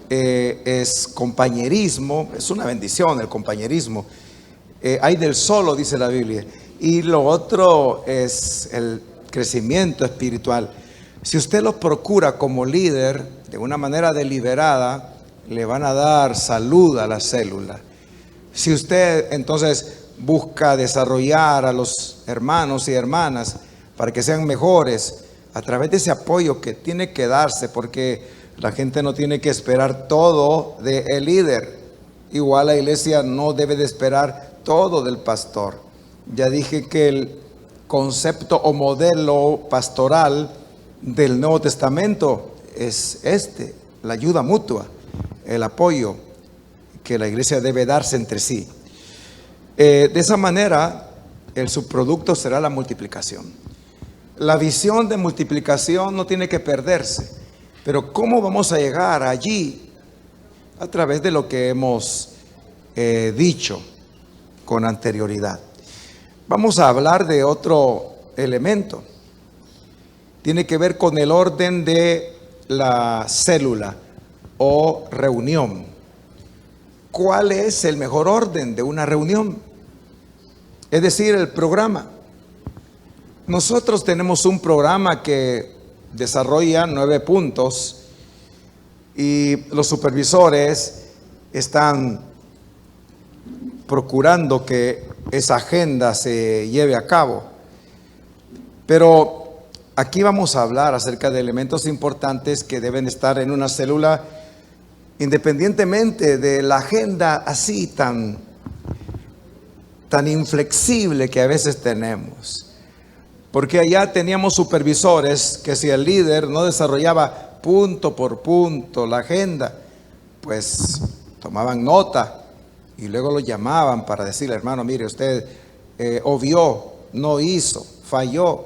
es compañerismo, es una bendición el compañerismo. Hay del solo, dice la Biblia, y lo otro es el crecimiento espiritual. Si usted los procura como líder de una manera deliberada, le van a dar salud a la célula. Si usted entonces busca desarrollar a los hermanos y hermanas para que sean mejores a través de ese apoyo que tiene que darse, porque la gente no tiene que esperar todo del líder. Igual la iglesia no debe de esperar todo del pastor. Ya dije que el concepto o modelo pastoral del Nuevo Testamento es la ayuda mutua, el apoyo que la iglesia debe darse entre sí. De esa manera, el subproducto será la multiplicación. La visión de multiplicación no tiene que perderse, pero ¿cómo vamos a llegar allí? A través de lo que hemos dicho con anterioridad. Vamos a hablar de otro elemento. Tiene que ver con el orden de la célula o reunión. ¿Cuál es el mejor orden de una reunión? Es decir, el programa. Nosotros tenemos un programa que desarrolla 9 puntos y los supervisores están procurando que esa agenda se lleve a cabo. Pero aquí vamos a hablar acerca de elementos importantes que deben estar en una célula, independientemente de la agenda así tan inflexible que a veces tenemos. Porque allá teníamos supervisores que si el líder no desarrollaba punto por punto la agenda, pues tomaban nota y luego lo llamaban para decirle: hermano, mire, usted obvió, no hizo, falló,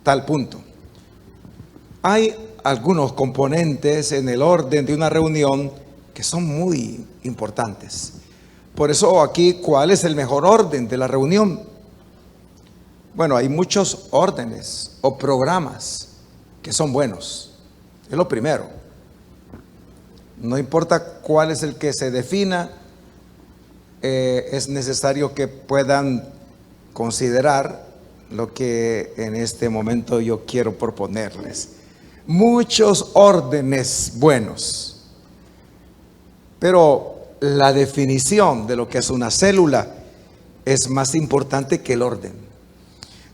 tal punto. Hay algunos componentes en el orden de una reunión que son muy importantes. Por eso aquí, ¿cuál es el mejor orden de la reunión? Bueno, hay muchos órdenes o programas que son buenos. Es lo primero. No importa cuál es el que se defina, es necesario que puedan considerar lo que en este momento yo quiero proponerles. Muchos órdenes buenos, pero la definición de lo que es una célula es más importante que el orden.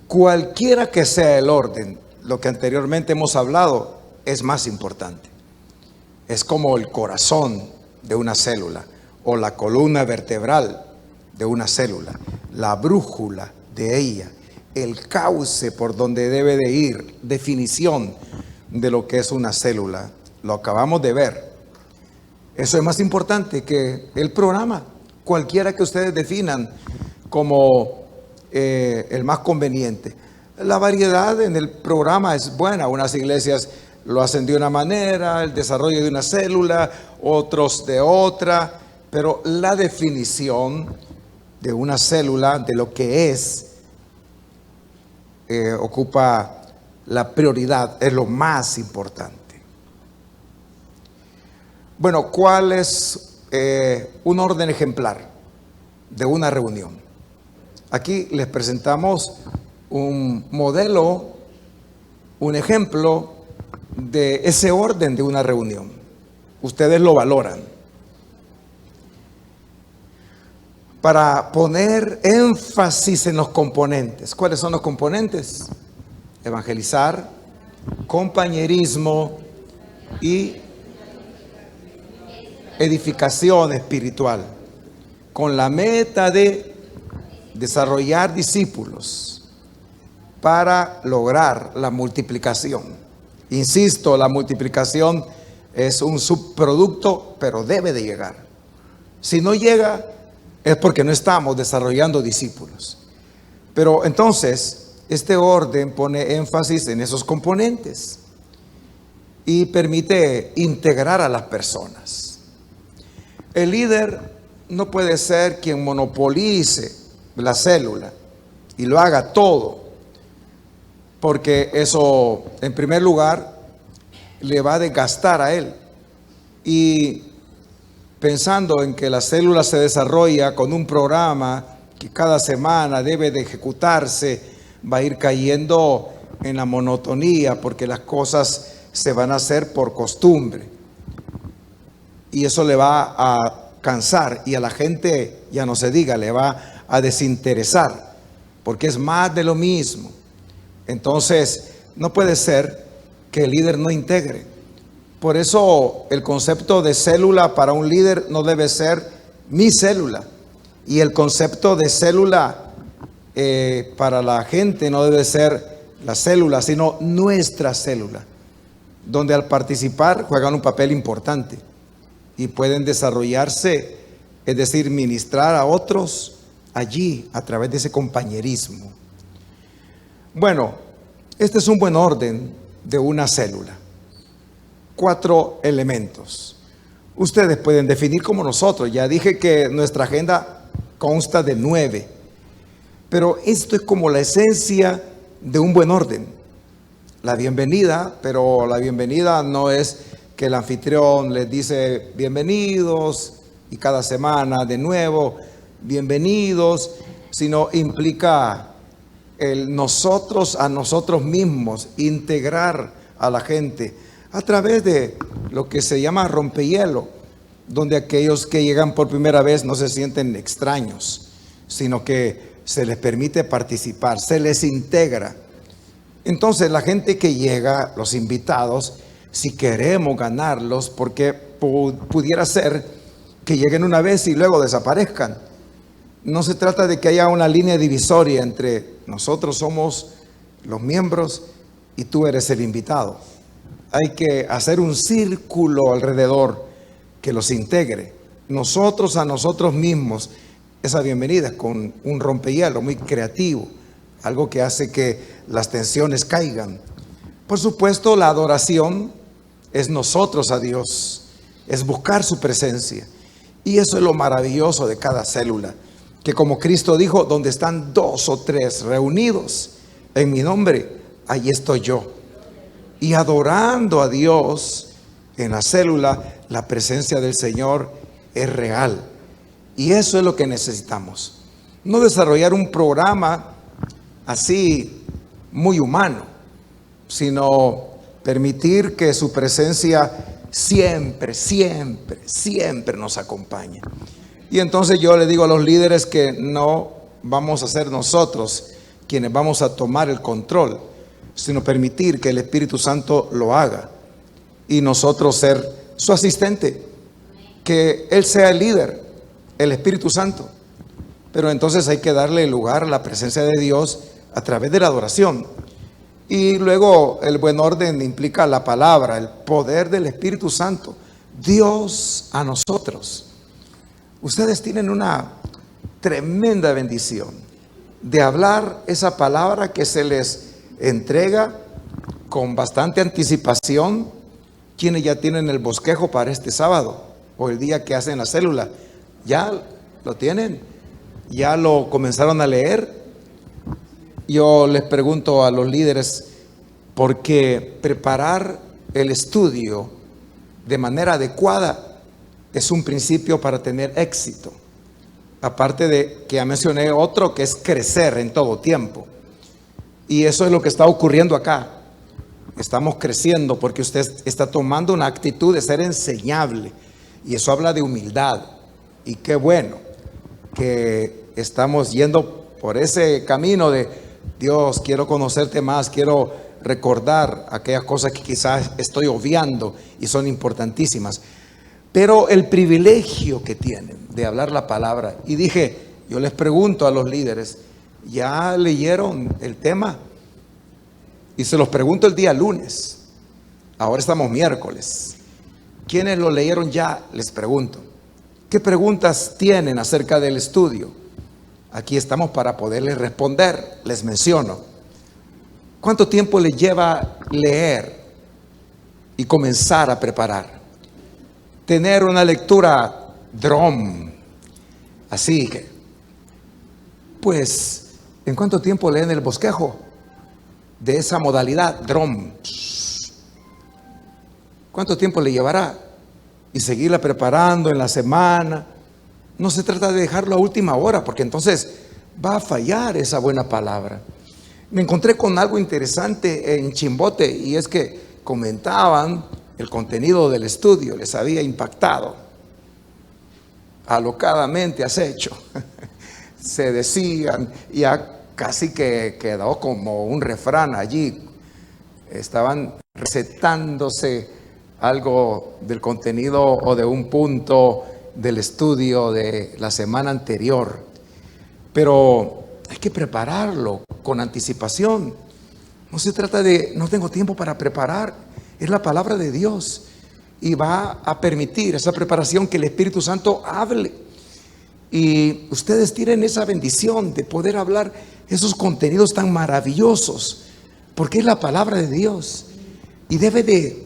Cualquiera que sea el orden, lo que anteriormente hemos hablado, es más importante. Es como el corazón de una célula o la columna vertebral de una célula, la brújula de ella, el cauce por donde debe de ir, definición de lo que es una célula. Lo acabamos de ver. Eso es más importante que el programa, cualquiera que ustedes definan como el más conveniente. La variedad en el programa es buena. Unas iglesias lo hacen de una manera, el desarrollo de una célula, otros de otra, pero la definición de una célula, de lo que es, ocupa la prioridad, es lo más importante. Bueno, ¿cuál es un orden ejemplar de una reunión? Aquí les presentamos un modelo, un ejemplo de ese orden de una reunión. Ustedes lo valoran. Para poner énfasis en los componentes. ¿Cuáles son los componentes? Evangelizar, compañerismo y edificación espiritual, con la meta de desarrollar discípulos para lograr la multiplicación. Insisto, la multiplicación es un subproducto, pero debe de llegar. Si no llega, es porque no estamos desarrollando discípulos. Pero entonces, este orden pone énfasis en esos componentes y permite integrar a las personas. El líder no puede ser quien monopolice la célula y lo haga todo, porque eso, en primer lugar, le va a desgastar a él. Y pensando en que la célula se desarrolla con un programa que cada semana debe de ejecutarse, va a ir cayendo en la monotonía, porque las cosas se van a hacer por costumbre. Y eso le va a cansar, y a la gente, ya no se diga, le va a desinteresar, porque es más de lo mismo. Entonces, no puede ser que el líder no integre. Por eso el concepto de célula para un líder no debe ser mi célula. Y el concepto de célula para la gente no debe ser la célula, sino nuestra célula, donde al participar juegan un papel importante y pueden desarrollarse, es decir, ministrar a otros allí a través de ese compañerismo. Bueno, este es un buen orden de una célula. 4 elementos. Ustedes pueden definir como nosotros. Ya dije que nuestra agenda consta de 9. Pero esto es como la esencia de un buen orden. La bienvenida, pero la bienvenida no es que el anfitrión les dice bienvenidos y cada semana de nuevo bienvenidos, sino implica el nosotros a nosotros mismos, integrar a la gente a través de lo que se llama rompehielo, donde aquellos que llegan por primera vez no se sienten extraños, sino que se les permite participar, se les integra. Entonces la gente que llega, los invitados, si queremos ganarlos, porque pudiera ser que lleguen una vez y luego desaparezcan. No se trata de que haya una línea divisoria entre nosotros somos los miembros y tú eres el invitado. Hay que hacer un círculo alrededor que los integre. Nosotros a nosotros mismos, esa bienvenida con un rompehielo muy creativo, algo que hace que las tensiones caigan. Por supuesto, la adoración es nosotros a Dios, es buscar su presencia. Y eso es lo maravilloso de cada célula, que como Cristo dijo, donde están 2 o 3 reunidos en mi nombre, ahí estoy yo. Y adorando a Dios en la célula, la presencia del Señor es real. Y eso es lo que necesitamos. No desarrollar un programa así muy humano, sino permitir que su presencia siempre, siempre, siempre nos acompañe. Y entonces yo le digo a los líderes que no vamos a ser nosotros quienes vamos a tomar el control, sino permitir que el Espíritu Santo lo haga y nosotros ser su asistente, que Él sea el líder, el Espíritu Santo. Pero entonces hay que darle lugar a la presencia de Dios a través de la adoración. Y luego el buen orden implica la palabra, el poder del Espíritu Santo, Dios a nosotros. Ustedes tienen una tremenda bendición de hablar esa palabra que se les entrega con bastante anticipación quienes ya tienen el bosquejo para este sábado o el día que hacen la célula. ¿Ya lo tienen? ¿Ya lo comenzaron a leer? Yo les pregunto a los líderes, porque preparar el estudio de manera adecuada es un principio para tener éxito. Aparte de que ya mencioné otro, que es crecer en todo tiempo. Y eso es lo que está ocurriendo acá. Estamos creciendo porque usted está tomando una actitud de ser enseñable. Y eso habla de humildad. Y qué bueno que estamos yendo por ese camino de Dios, quiero conocerte más, quiero recordar aquellas cosas que quizás estoy obviando y son importantísimas. Pero el privilegio que tienen de hablar la palabra. Y dije, yo les pregunto a los líderes, ¿ya leyeron el tema? Y se los pregunto el día lunes. Ahora estamos miércoles. ¿Quiénes lo leyeron ya? Les pregunto. ¿Qué preguntas tienen acerca del estudio? Aquí estamos para poderles responder. Les menciono. ¿Cuánto tiempo les lleva leer y comenzar a preparar? Tener una lectura DROM. Así que, pues, ¿en cuánto tiempo leen el bosquejo de esa modalidad DROM? ¿Cuánto tiempo le llevará? Y seguirla preparando en la semana. No se trata de dejarlo a última hora, porque entonces va a fallar esa buena palabra. Me encontré con algo interesante en Chimbote, y es que comentaban el contenido del estudio, les había impactado. Alocadamente has hecho. Se decían, ya casi que quedó como un refrán allí. Estaban recetándose algo del contenido o de un punto del estudio de la semana anterior. Pero hay que prepararlo con anticipación. No se trata de, no tengo tiempo para preparar. Es la palabra de Dios. Y va a permitir esa preparación que el Espíritu Santo hable. Y ustedes tienen esa bendición de poder hablar esos contenidos tan maravillosos. Porque es la palabra de Dios. Y debe de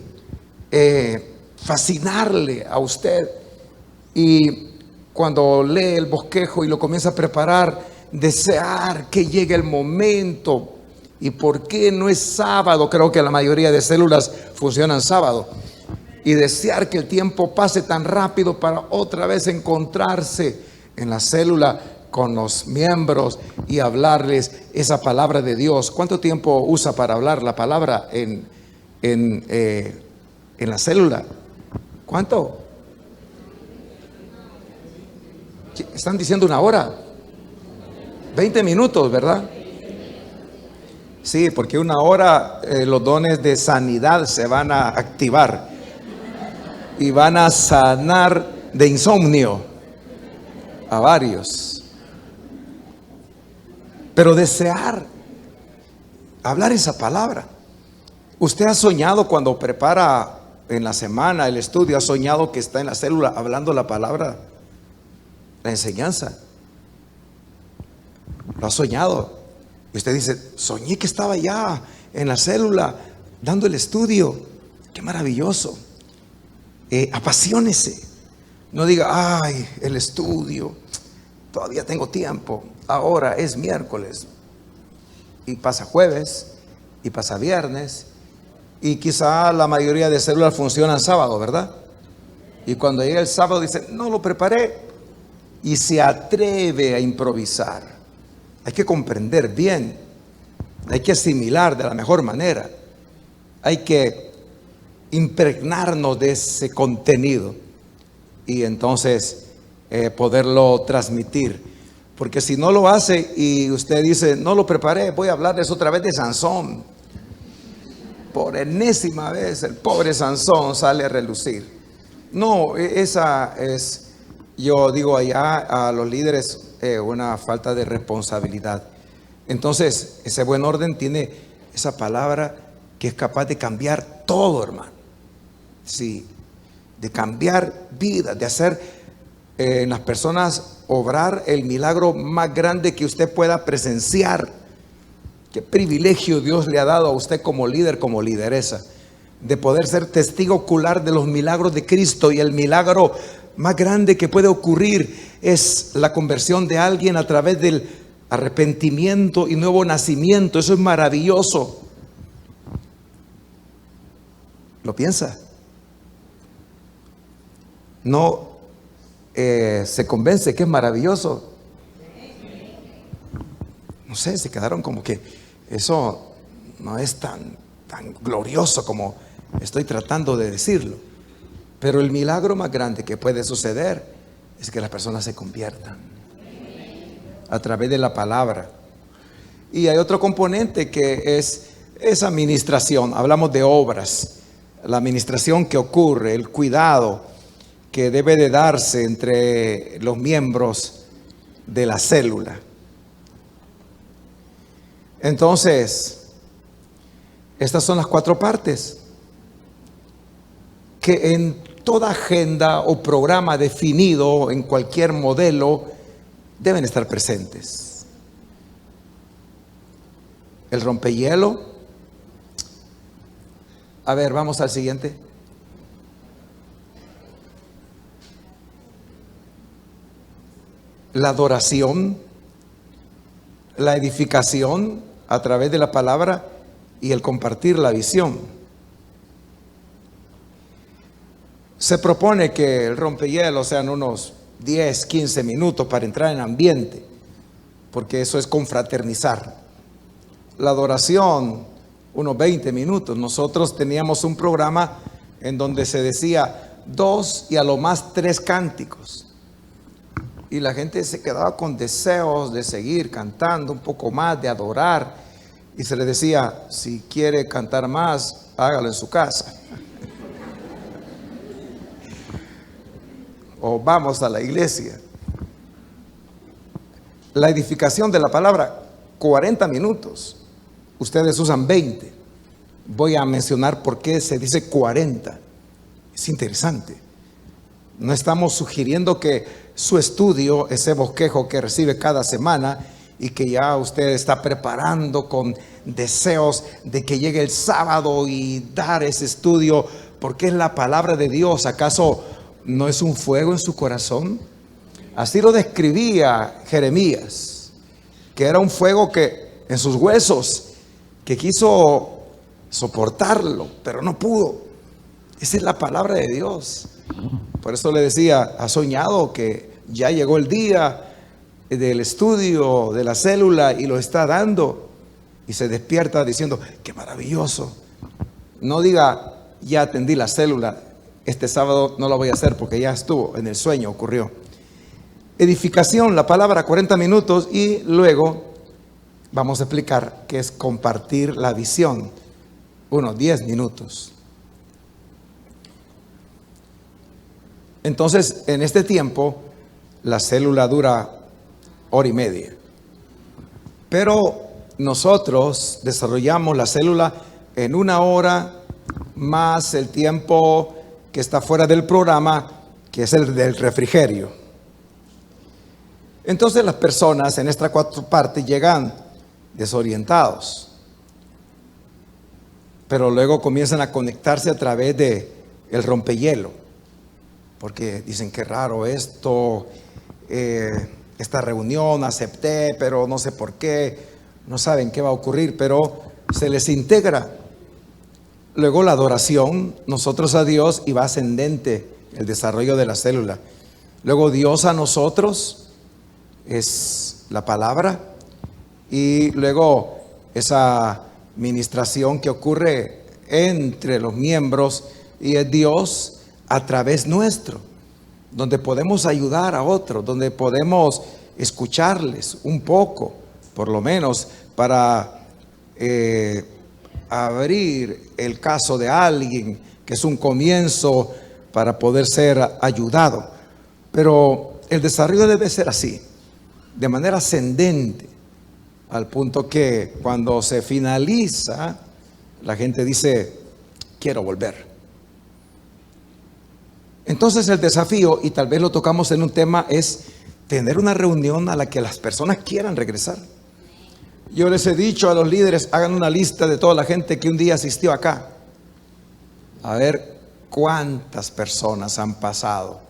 fascinarle a usted. Y cuando lee el bosquejo y lo comienza a preparar, desear que llegue el momento. ¿Y por qué no es sábado? Creo que la mayoría de células funcionan sábado. Y desear que el tiempo pase tan rápido para otra vez encontrarse en la célula con los miembros y hablarles esa palabra de Dios. ¿Cuánto tiempo usa para hablar la palabra en la célula? ¿Cuánto? Están diciendo una hora. 20 minutos, ¿verdad? Sí, porque una hora los dones de sanidad se van a activar y van a sanar de insomnio a varios. Pero desear hablar esa palabra. Usted ha soñado cuando prepara en la semana el estudio, ha soñado que está en la célula hablando la palabra, la enseñanza. Lo ha soñado. Y usted dice, soñé que estaba ya en la célula dando el estudio. Qué maravilloso. Apasionese. No diga, ay, el estudio, todavía tengo tiempo. Ahora es miércoles. Y pasa jueves, y pasa viernes. Y quizá la mayoría de células funcionan sábado, ¿verdad? Y cuando llega el sábado dice, no lo preparé. Y se atreve a improvisar. Hay que comprender bien, hay que asimilar de la mejor manera, hay que impregnarnos de ese contenido y entonces poderlo transmitir. Porque si no lo hace y usted dice, no lo preparé, voy a hablarles otra vez de Sansón. Por enésima vez el pobre Sansón sale a relucir. No, esa es, yo digo allá a los líderes, una falta de responsabilidad. Entonces, ese buen orden tiene esa palabra que es capaz de cambiar todo, hermano. Sí, de cambiar vidas, de hacer en las personas obrar el milagro más grande que usted pueda presenciar. qué privilegio Dios le ha dado a usted como líder, como lideresa, de poder ser testigo ocular de los milagros de Cristo. Y el milagro más grande que puede ocurrir es la conversión de alguien a través del arrepentimiento y nuevo nacimiento. Eso es maravilloso. ¿Lo piensa? ¿No se convence que es maravilloso? No sé, se quedaron como que eso no es tan glorioso como estoy tratando de decirlo. Pero el milagro más grande que puede suceder es que las personas se conviertan a través de la palabra. Y hay otro componente que es esa administración. Hablamos de obras, la administración que ocurre, el cuidado que debe de darse entre los miembros de la célula. Entonces, estas son las 4 partes que en toda agenda o programa definido, en cualquier modelo, deben estar presentes. El rompehielo. A ver, vamos al siguiente. La adoración, la edificación a través de la palabra y el compartir la visión. Se propone que el rompehielo sean unos 10, 15 minutos para entrar en ambiente, porque eso es confraternizar. La adoración, unos 20 minutos. Nosotros teníamos un programa en donde se decía 2 y a lo más 3 cánticos. Y la gente se quedaba con deseos de seguir cantando un poco más, de adorar. Y se le decía, si quiere cantar más, hágalo en su casa. O vamos a la iglesia. La edificación de la palabra, 40 minutos. Ustedes usan 20. Voy a mencionar por qué se dice 40. Es interesante. No estamos sugiriendo que su estudio, ese bosquejo que recibe cada semana y que ya usted está preparando con deseos de que llegue el sábado y dar ese estudio, porque es la palabra de Dios. ¿Acaso no es un fuego en su corazón? Así lo describía Jeremías, que era un fuego que en sus huesos, que quiso soportarlo, pero no pudo. Esa es la palabra de Dios. Por eso le decía, ¿ha soñado que ya llegó el día del estudio de la célula y lo está dando? Y se despierta diciendo, qué maravilloso. No diga, ya atendí la célula, este sábado no lo voy a hacer porque ya estuvo, en el sueño ocurrió. Edificación, la palabra 40 minutos y luego vamos a explicar qué es compartir la visión, unos 10 minutos. Entonces, en este tiempo, la célula dura 1:30. Pero nosotros desarrollamos la célula en 1 hora más el tiempo que está fuera del programa, que es el del refrigerio. Entonces las personas en estas 4 partes llegan desorientados, pero luego comienzan a conectarse a través de el rompehielo. Porque dicen que raro esto, esta reunión acepté, pero no sé por qué, no saben qué va a ocurrir, pero se les integra. Luego la adoración, nosotros a Dios, y va ascendente el desarrollo de la célula. Luego Dios a nosotros es la palabra, y luego esa ministración que ocurre entre los miembros y es Dios a través nuestro, donde podemos ayudar a otros, donde podemos escucharles un poco, por lo menos para abrir el caso de alguien, que es un comienzo para poder ser ayudado. Pero el desarrollo debe ser así, de manera ascendente, al punto que cuando se finaliza, la gente dice, quiero volver. Entonces el desafío, y tal vez lo tocamos en un tema, es tener una reunión a la que las personas quieran regresar. Yo les he dicho a los líderes, hagan una lista de toda la gente que un día asistió acá. A ver cuántas personas han pasado.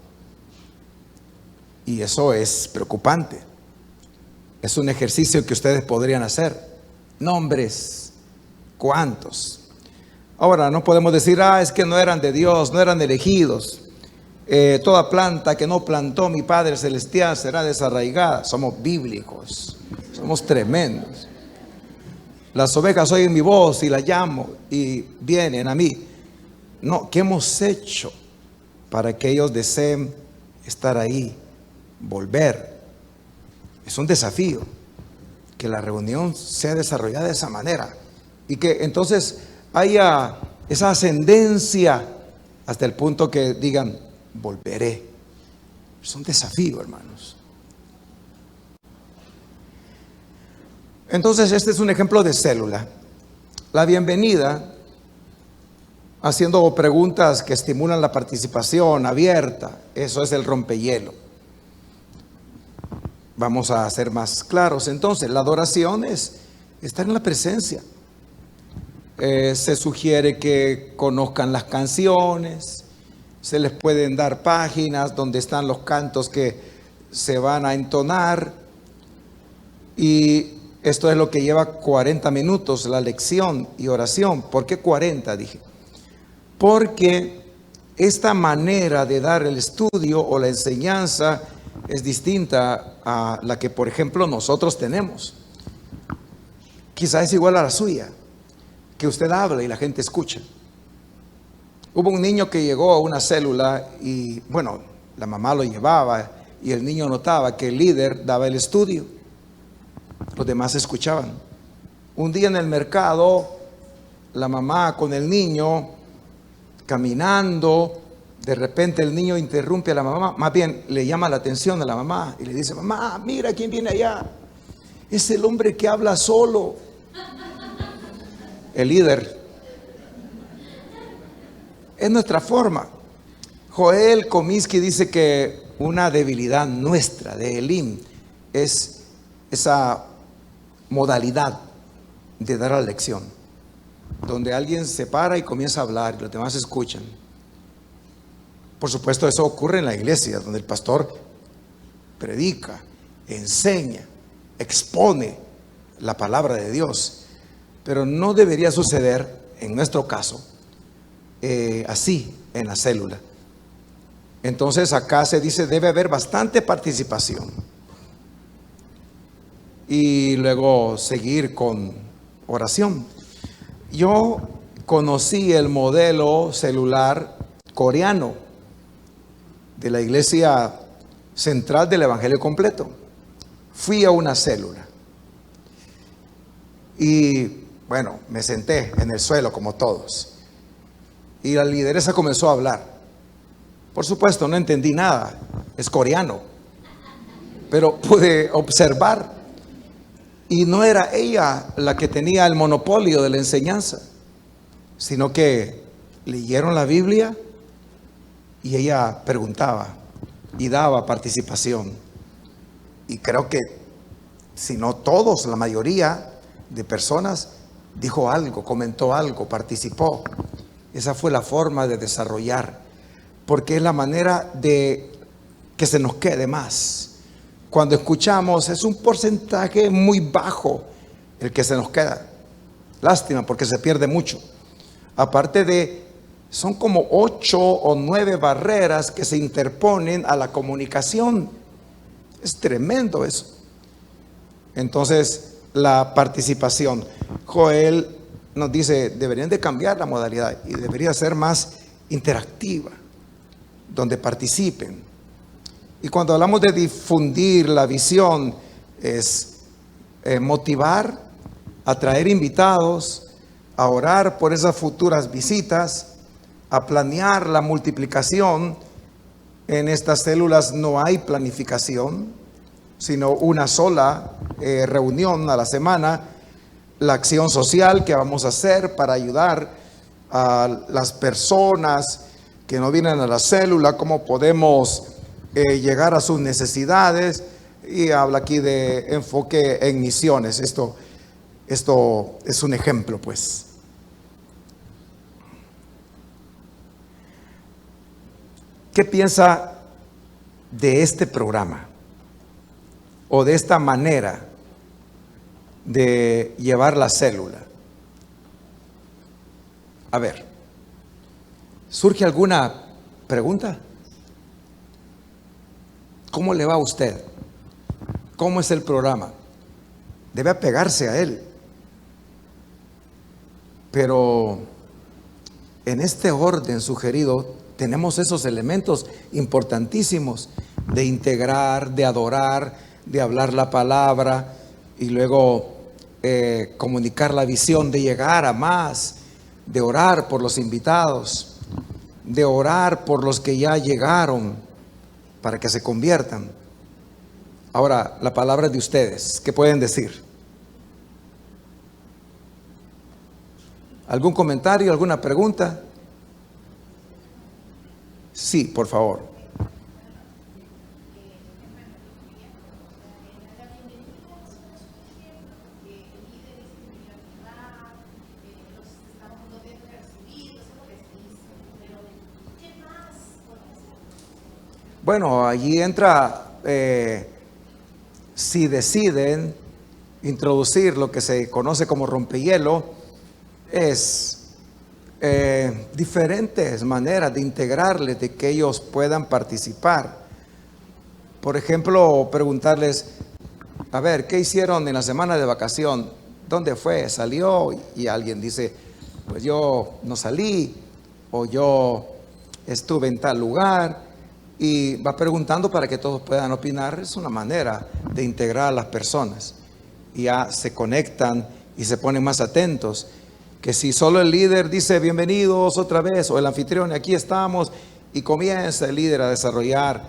Y eso es preocupante. Es un ejercicio que ustedes podrían hacer. Nombres, ¿cuántos? Ahora, no podemos decir, es que no eran de Dios, no eran elegidos. Toda planta que no plantó mi Padre Celestial será desarraigada. Somos bíblicos, somos tremendos. Las ovejas oyen mi voz y las llamo y vienen a mí. No, ¿qué hemos hecho para que ellos deseen estar ahí, volver? Es un desafío que la reunión sea desarrollada de esa manera y que entonces haya esa ascendencia hasta el punto que digan, volveré. Es un desafío, hermanos. Entonces este es un ejemplo de célula. La bienvenida, haciendo preguntas que estimulan la participación abierta, eso es el rompehielo. Vamos a ser más claros. Entonces, la adoración es estar en la presencia. Se sugiere que conozcan las canciones, se les pueden dar páginas donde están los cantos que se van a entonar, y esto es lo que lleva 40 minutos, la lección y oración. ¿Por qué 40? Dije. Porque esta manera de dar el estudio o la enseñanza es distinta a la que, por ejemplo, nosotros tenemos. Quizá es igual a la suya, que usted habla y la gente escucha. Hubo un niño que llegó a una célula y, bueno, la mamá lo llevaba y el niño notaba que el líder daba el estudio. Los demás escuchaban. Un día en el mercado, la mamá con el niño caminando, de repente el niño interrumpe a la mamá, más bien le llama la atención a la mamá y le dice, mamá, mira quién viene allá. Es el hombre que habla solo. El líder. Es nuestra forma. Joel Comiskey dice que una debilidad nuestra de Elim es esa modalidad de dar la lección, donde alguien se para y comienza a hablar y los demás escuchan. Por supuesto, eso ocurre en la iglesia, donde el pastor predica, enseña, expone la palabra de Dios. Pero no debería suceder, en nuestro caso, así en la célula. Entonces acá se dice, debe haber bastante participación. Y luego seguir con oración. Yo conocí el modelo celular coreano de la Iglesia Central del Evangelio Completo. Fui a una célula y bueno, me senté en el suelo como todos y la lideresa comenzó a hablar. Por supuesto no entendí nada, es coreano, pero pude observar, y no era ella la que tenía el monopolio de la enseñanza, sino que leyeron la Biblia y ella preguntaba y daba participación. Y creo que, si no todos, la mayoría de personas dijo algo, comentó algo, participó. Esa fue la forma de desarrollar, porque es la manera de que se nos quede más. Cuando escuchamos es un porcentaje muy bajo el que se nos queda. Lástima, porque se pierde mucho. Aparte de, son como 8 o 9 barreras que se interponen a la comunicación. Es tremendo eso. Entonces, la participación. Joel nos dice, deberían de cambiar la modalidad y debería ser más interactiva, donde participen. Y cuando hablamos de difundir la visión, es motivar, atraer invitados, a orar por esas futuras visitas, a planear la multiplicación. En estas células no hay planificación, sino una sola reunión a la semana. La acción social que vamos a hacer para ayudar a las personas que no vienen a la célula, cómo podemos llegar a sus necesidades. Y habla aquí de enfoque en misiones. Esto Esto es un ejemplo, pues. ¿Qué piensa de este programa o de esta manera de llevar la célula? A ver, ¿surge alguna pregunta? ¿Cómo le va a usted? ¿Cómo es el programa? Debe apegarse a él. Pero en este orden sugerido tenemos esos elementos importantísimos de integrar, de adorar, de hablar la palabra y luego comunicar la visión, de llegar a más, de orar por los invitados, de orar por los que ya llegaron para que se conviertan. Ahora, la palabra es de ustedes. ¿Qué pueden decir? ¿Algún comentario, alguna pregunta? Sí, por favor. Bueno, allí entra, si deciden introducir lo que se conoce como rompehielo, es diferentes maneras de integrarles, de que ellos puedan participar. Por ejemplo, preguntarles, a ver, ¿qué hicieron en la semana de vacación? ¿Dónde fue? ¿Salió? Y alguien dice, pues yo no salí, o yo estuve en tal lugar, y va preguntando para que todos puedan opinar. Es una manera de integrar a las personas. Y ya se conectan y se ponen más atentos. Que si solo el líder dice bienvenidos otra vez, o el anfitrión, aquí estamos, y comienza el líder a desarrollar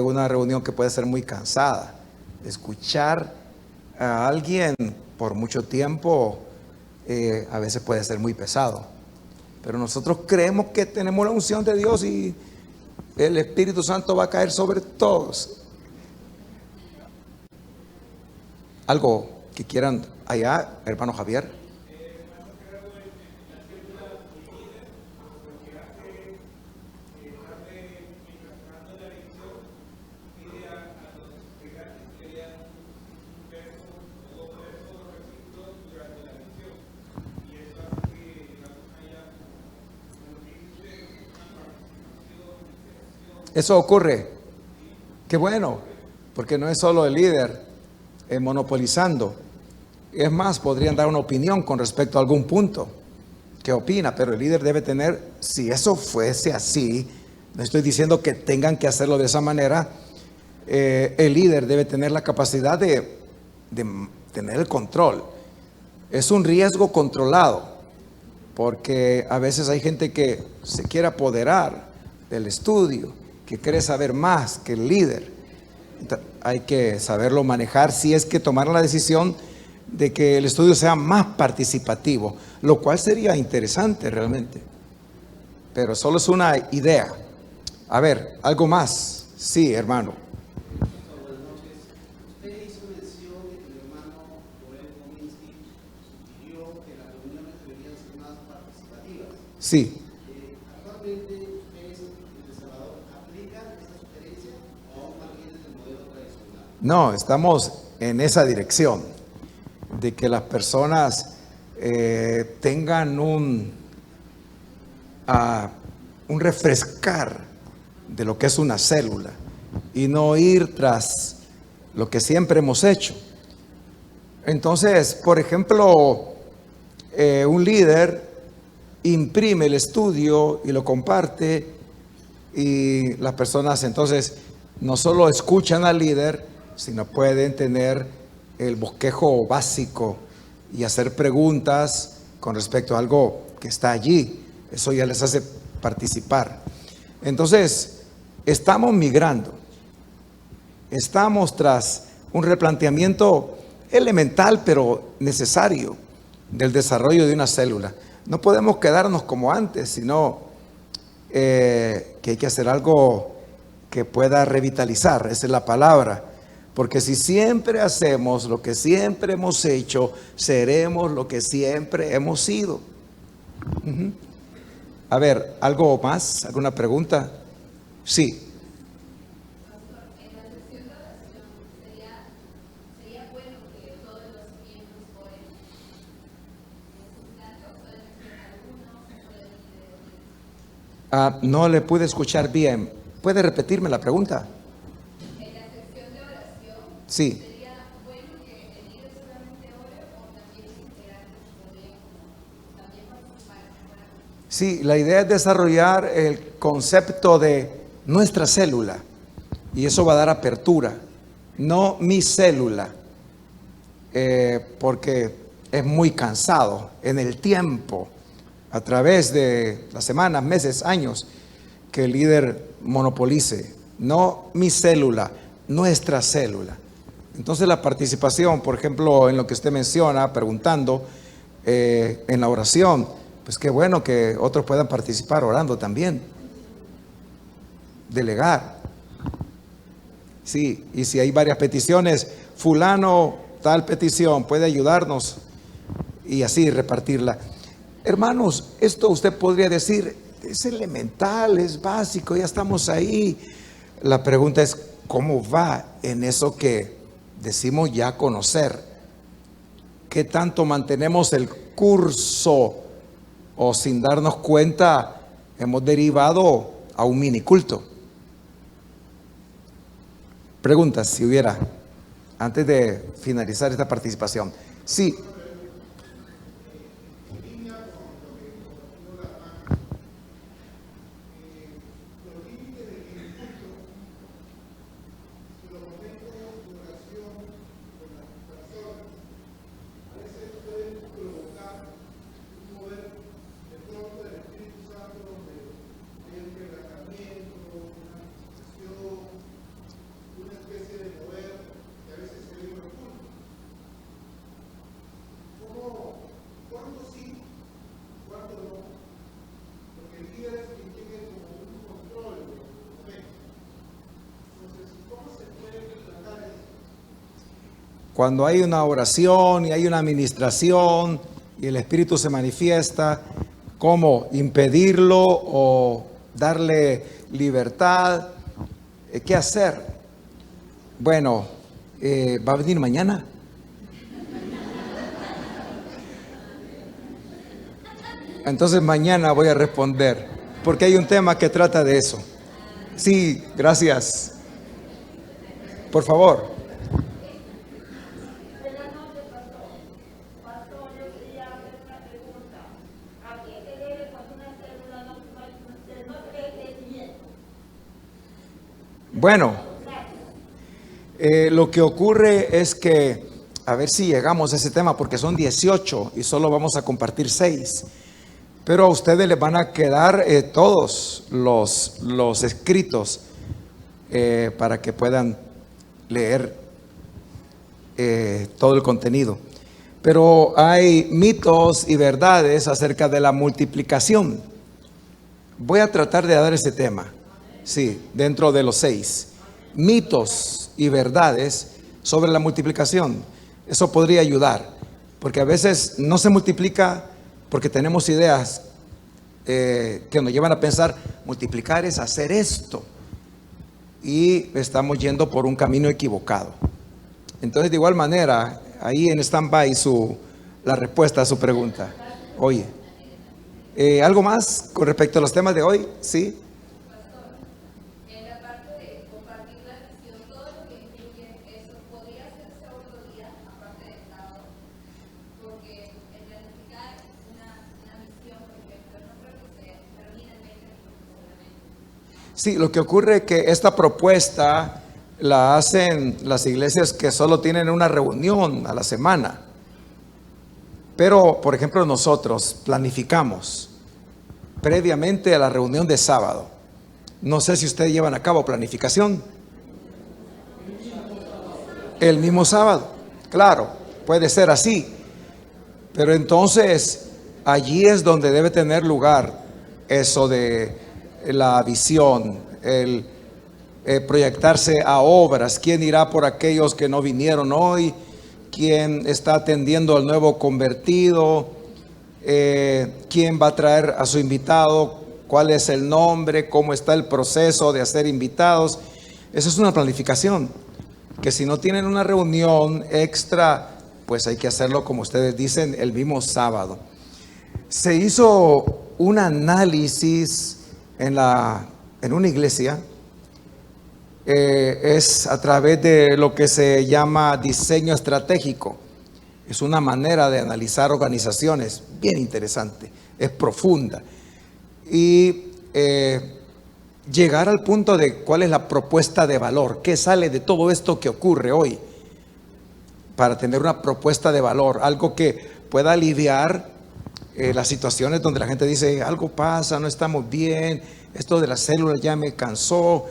una reunión que puede ser muy cansada. Escuchar a alguien por mucho tiempo a veces puede ser muy pesado. Pero nosotros creemos que tenemos la unción de Dios y el Espíritu Santo va a caer sobre todos. ¿Algo que quieran allá, hermano Javier? Eso ocurre. Qué bueno, porque no es solo el líder monopolizando. Es más, podrían dar una opinión con respecto a algún punto. ¿Qué opina? Pero el líder debe tener, si eso fuese así, no estoy diciendo que tengan que hacerlo de esa manera, el líder debe tener la capacidad de tener el control. Es un riesgo controlado, porque a veces hay gente que se quiere apoderar del estudio, que quiere saber más que el líder. Entonces, hay que saberlo manejar si es que tomar la decisión de que el estudio sea más participativo, lo cual sería interesante realmente, pero solo es una idea. A ver, algo más. Sí, hermano. Buenas noches. Usted hizo mención de que el hermano Joel Kominsky sugirió que las reuniones deberían ser más participativas. Sí. Actualmente, ¿ustedes en El Salvador aplican esa sugerencia o aún mantienen el modelo tradicional? No, estamos en esa dirección de que las personas tengan un refrescar de lo que es una célula y no ir tras lo que siempre hemos hecho. Entonces, por ejemplo, un líder imprime el estudio y lo comparte, y las personas entonces no solo escuchan al líder, sino pueden tener el bosquejo básico y hacer preguntas con respecto a algo que está allí. Eso ya les hace participar. Entonces, estamos migrando. Estamos tras un replanteamiento elemental, pero necesario, del desarrollo de una célula. No podemos quedarnos como antes, sino que hay que hacer algo que pueda revitalizar, esa es la palabra, Porque si siempre hacemos lo que siempre hemos hecho, seremos lo que siempre hemos sido. Ujú. A ver, ¿algo más? ¿Alguna pregunta? Sí. No le pude escuchar bien. ¿Puede repetirme la pregunta? En la sección de oración. Sí. ¿Sería bueno que el líder solamente ore o también integrarnos podría también participar? Sí, la idea es desarrollar el concepto de nuestra célula. Y eso va a dar apertura. No mi célula. Porque es muy cansado en el tiempo, a través de las semanas, meses, años, que el líder monopolice. No mi célula, nuestra célula. Entonces la participación, por ejemplo, en lo que usted menciona, preguntando, en la oración, pues qué bueno que otros puedan participar orando también. Delegar. Sí, y si hay varias peticiones, fulano, tal petición, puede ayudarnos y así repartirla. Hermanos, esto usted podría decir, es elemental, es básico, ya estamos ahí. La pregunta es, ¿cómo va en eso que decimos ya conocer? ¿Qué tanto mantenemos el curso o sin darnos cuenta hemos derivado a un miniculto? Preguntas, si hubiera, antes de finalizar esta participación. Sí. Cuando hay una oración y hay una administración y el Espíritu se manifiesta, ¿cómo impedirlo o darle libertad? ¿Qué hacer? Bueno, ¿va a venir mañana? Entonces mañana voy a responder, porque hay un tema que trata de eso. Sí, gracias. Por favor. Bueno, lo que ocurre es que, a ver si llegamos a ese tema, porque son 18 y solo vamos a compartir 6. Pero a ustedes les van a quedar todos los escritos para que puedan leer todo el contenido. Pero hay mitos y verdades acerca de la multiplicación. Voy a tratar de dar ese tema. Sí, dentro de los 6 mitos y verdades sobre la multiplicación. Eso podría ayudar, porque a veces no se multiplica porque tenemos ideas que nos llevan a pensar, multiplicar es hacer esto, y estamos yendo por un camino equivocado. Entonces, de igual manera, ahí en stand-by la respuesta a su pregunta. Oye, ¿algo más con respecto a los temas de hoy? Sí. Sí, lo que ocurre es que esta propuesta la hacen las iglesias que solo tienen una reunión a la semana. Pero, por ejemplo, nosotros planificamos previamente a la reunión de sábado. No sé si ustedes llevan a cabo planificación. El mismo sábado, claro, puede ser así. Pero entonces, allí es donde debe tener lugar eso de la visión, proyectarse a obras. ¿Quién irá por aquellos que no vinieron hoy? ¿Quién está atendiendo al nuevo convertido? ¿Quién va a traer a su invitado? ¿Cuál es el nombre? ¿Cómo está el proceso de hacer invitados? Eso es una planificación, que si no tienen una reunión extra, pues hay que hacerlo, como ustedes dicen, el mismo sábado. Se hizo un análisis en una iglesia, es a través de lo que se llama diseño estratégico. Es una manera de analizar organizaciones bien interesante, es profunda. Y llegar al punto de cuál es la propuesta de valor, qué sale de todo esto que ocurre hoy, para tener una propuesta de valor, algo que pueda aliviar las situaciones donde la gente dice, algo pasa, no estamos bien, esto de las células ya me cansó.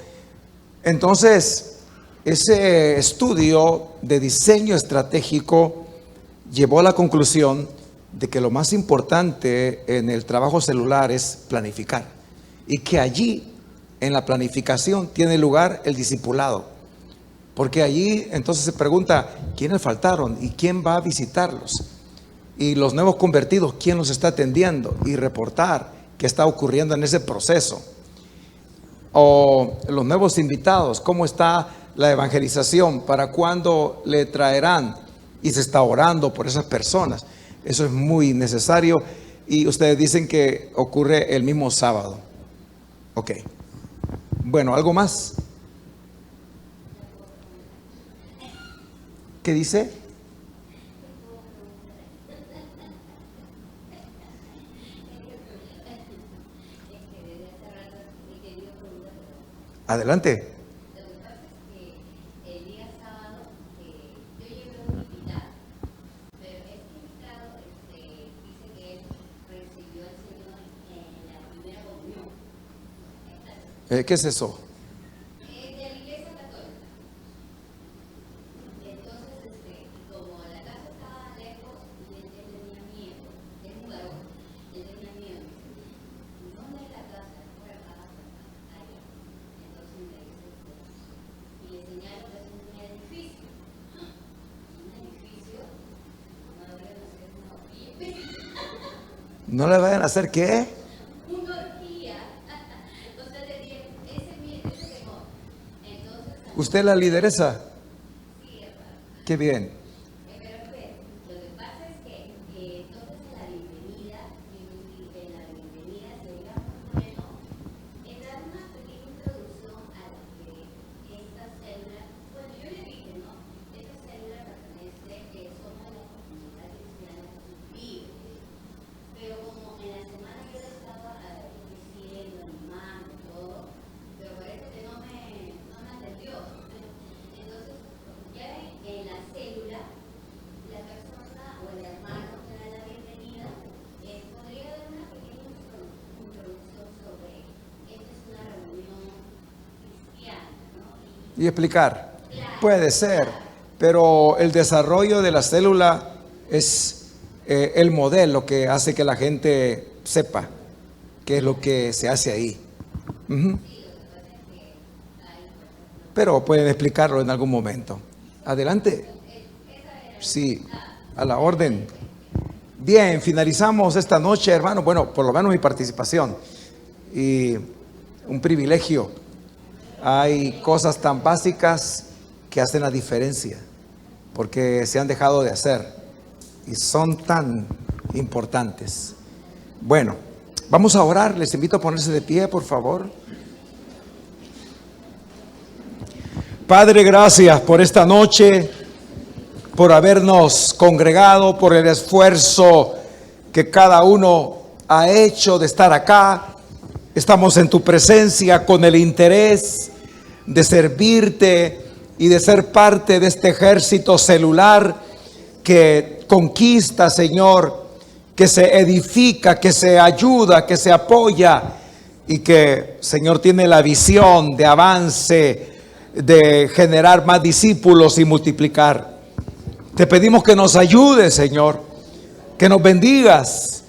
Entonces, ese estudio de diseño estratégico llevó a la conclusión de que lo más importante en el trabajo celular es planificar, y que allí, en la planificación, tiene lugar el discipulado, porque allí entonces se pregunta, ¿quiénes faltaron y quién va a visitarlos? Y los nuevos convertidos, ¿quién los está atendiendo? Y reportar qué está ocurriendo en ese proceso. O los nuevos invitados, ¿cómo está la evangelización? ¿Para cuándo le traerán? Y se está orando por esas personas. Eso es muy necesario. Y ustedes dicen que ocurre el mismo sábado. Ok. Bueno, ¿algo más? ¿Qué dice? Adelante. Lo que pasa es que el día sábado yo llevé un invitado, pero este invitado dice que él recibió al Señor en la primera comunión. ¿Qué es eso? Es de la Iglesia Católica. Entonces, como la casa estaba lejos y él tenía miedo, es un varón, él tenía miedo. ¿Dónde es la casa? Por acá, allá. Entonces me dice, y le señalo que es un edificio. Un edificio, no me vayan a hacer una orgía. ¿No le vayan a hacer qué? Una orgía. O sea, le dije, ese temor. Entonces, ¿Usted es la lideresa? sí, hermano. Qué bien. Pero pues, lo que pasa es que entonces en la bienvenida sería bueno dar una pequeña introducción a lo que esta célula, bueno, yo le dije, ¿no? Esta célula pertenece, somos de la comunidad cristiana vive, pero como en la semana yo le estaba diciendo, animando, todo, pero parece que no me atendió. Entonces, ya en la célula, la persona o el hermano que da la bienvenida podría dar una pequeña introducción sobre esta es una reunión cristiana, ¿no? Y explicar. Puede ser, pero el desarrollo de la célula es el modelo que hace que la gente sepa qué es lo que se hace ahí. Ujú. Pero pueden explicarlo en algún momento. Adelante. Sí, a la orden. Bien, finalizamos esta noche, hermano. Bueno, por lo menos mi participación. Y un privilegio. Hay cosas tan básicas que hacen la diferencia, porque se han dejado de hacer y son tan importantes. Bueno, vamos a orar. Les invito a ponerse de pie, por favor. Padre, gracias por esta noche, por habernos congregado, por el esfuerzo que cada uno ha hecho de estar acá. Estamos en tu presencia con el interés de servirte y de ser parte de este ejército celular que conquista, Señor, que se edifica, que se ayuda, que se apoya y que, Señor, tiene la visión de avance, de generar más discípulos y multiplicar. Te pedimos que nos ayudes, Señor, que nos bendigas,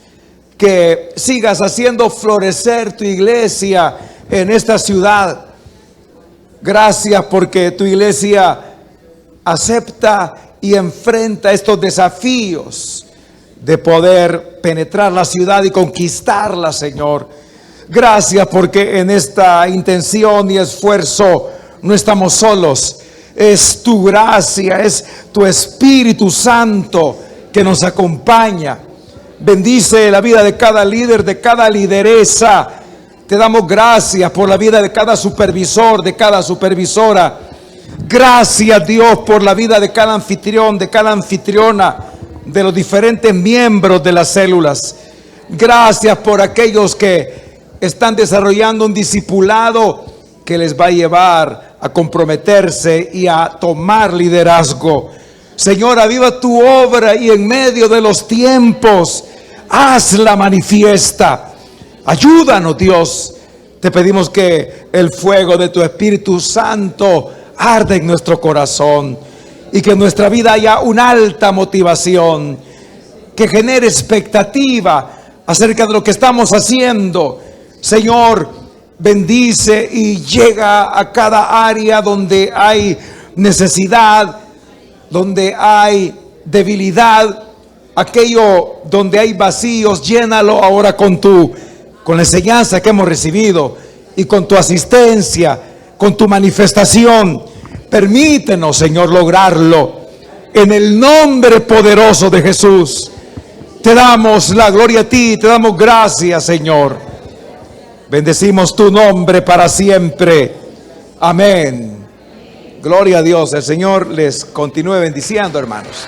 que sigas haciendo florecer tu iglesia en esta ciudad. Gracias porque tu iglesia acepta y enfrenta estos desafíos de poder penetrar la ciudad y conquistarla, Señor. Gracias porque en esta intención y esfuerzo no estamos solos. Es tu gracia, es tu Espíritu Santo que nos acompaña. Bendice la vida de cada líder, de cada lideresa. Te damos gracias por la vida de cada supervisor, de cada supervisora. Gracias, Dios, por la vida de cada anfitrión, de cada anfitriona, de los diferentes miembros de las células. Gracias por aquellos que están desarrollando un discipulado que les va a llevar a comprometerse y a tomar liderazgo. Señor, aviva tu obra y en medio de los tiempos, hazla manifiesta. Ayúdanos, Dios. Te pedimos que el fuego de tu Espíritu Santo arde en nuestro corazón y que en nuestra vida haya una alta motivación que genere expectativa acerca de lo que estamos haciendo. Señor, bendice y llega a cada área donde hay necesidad, donde hay debilidad, aquello donde hay vacíos, llénalo ahora con la enseñanza que hemos recibido y con tu asistencia, con tu manifestación. Permítenos, Señor, lograrlo en el nombre poderoso de Jesús. Te damos la gloria a ti, te damos gracias, Señor. Bendecimos tu nombre para siempre. Amén. Gloria a Dios. El Señor les continúe bendiciendo, hermanos.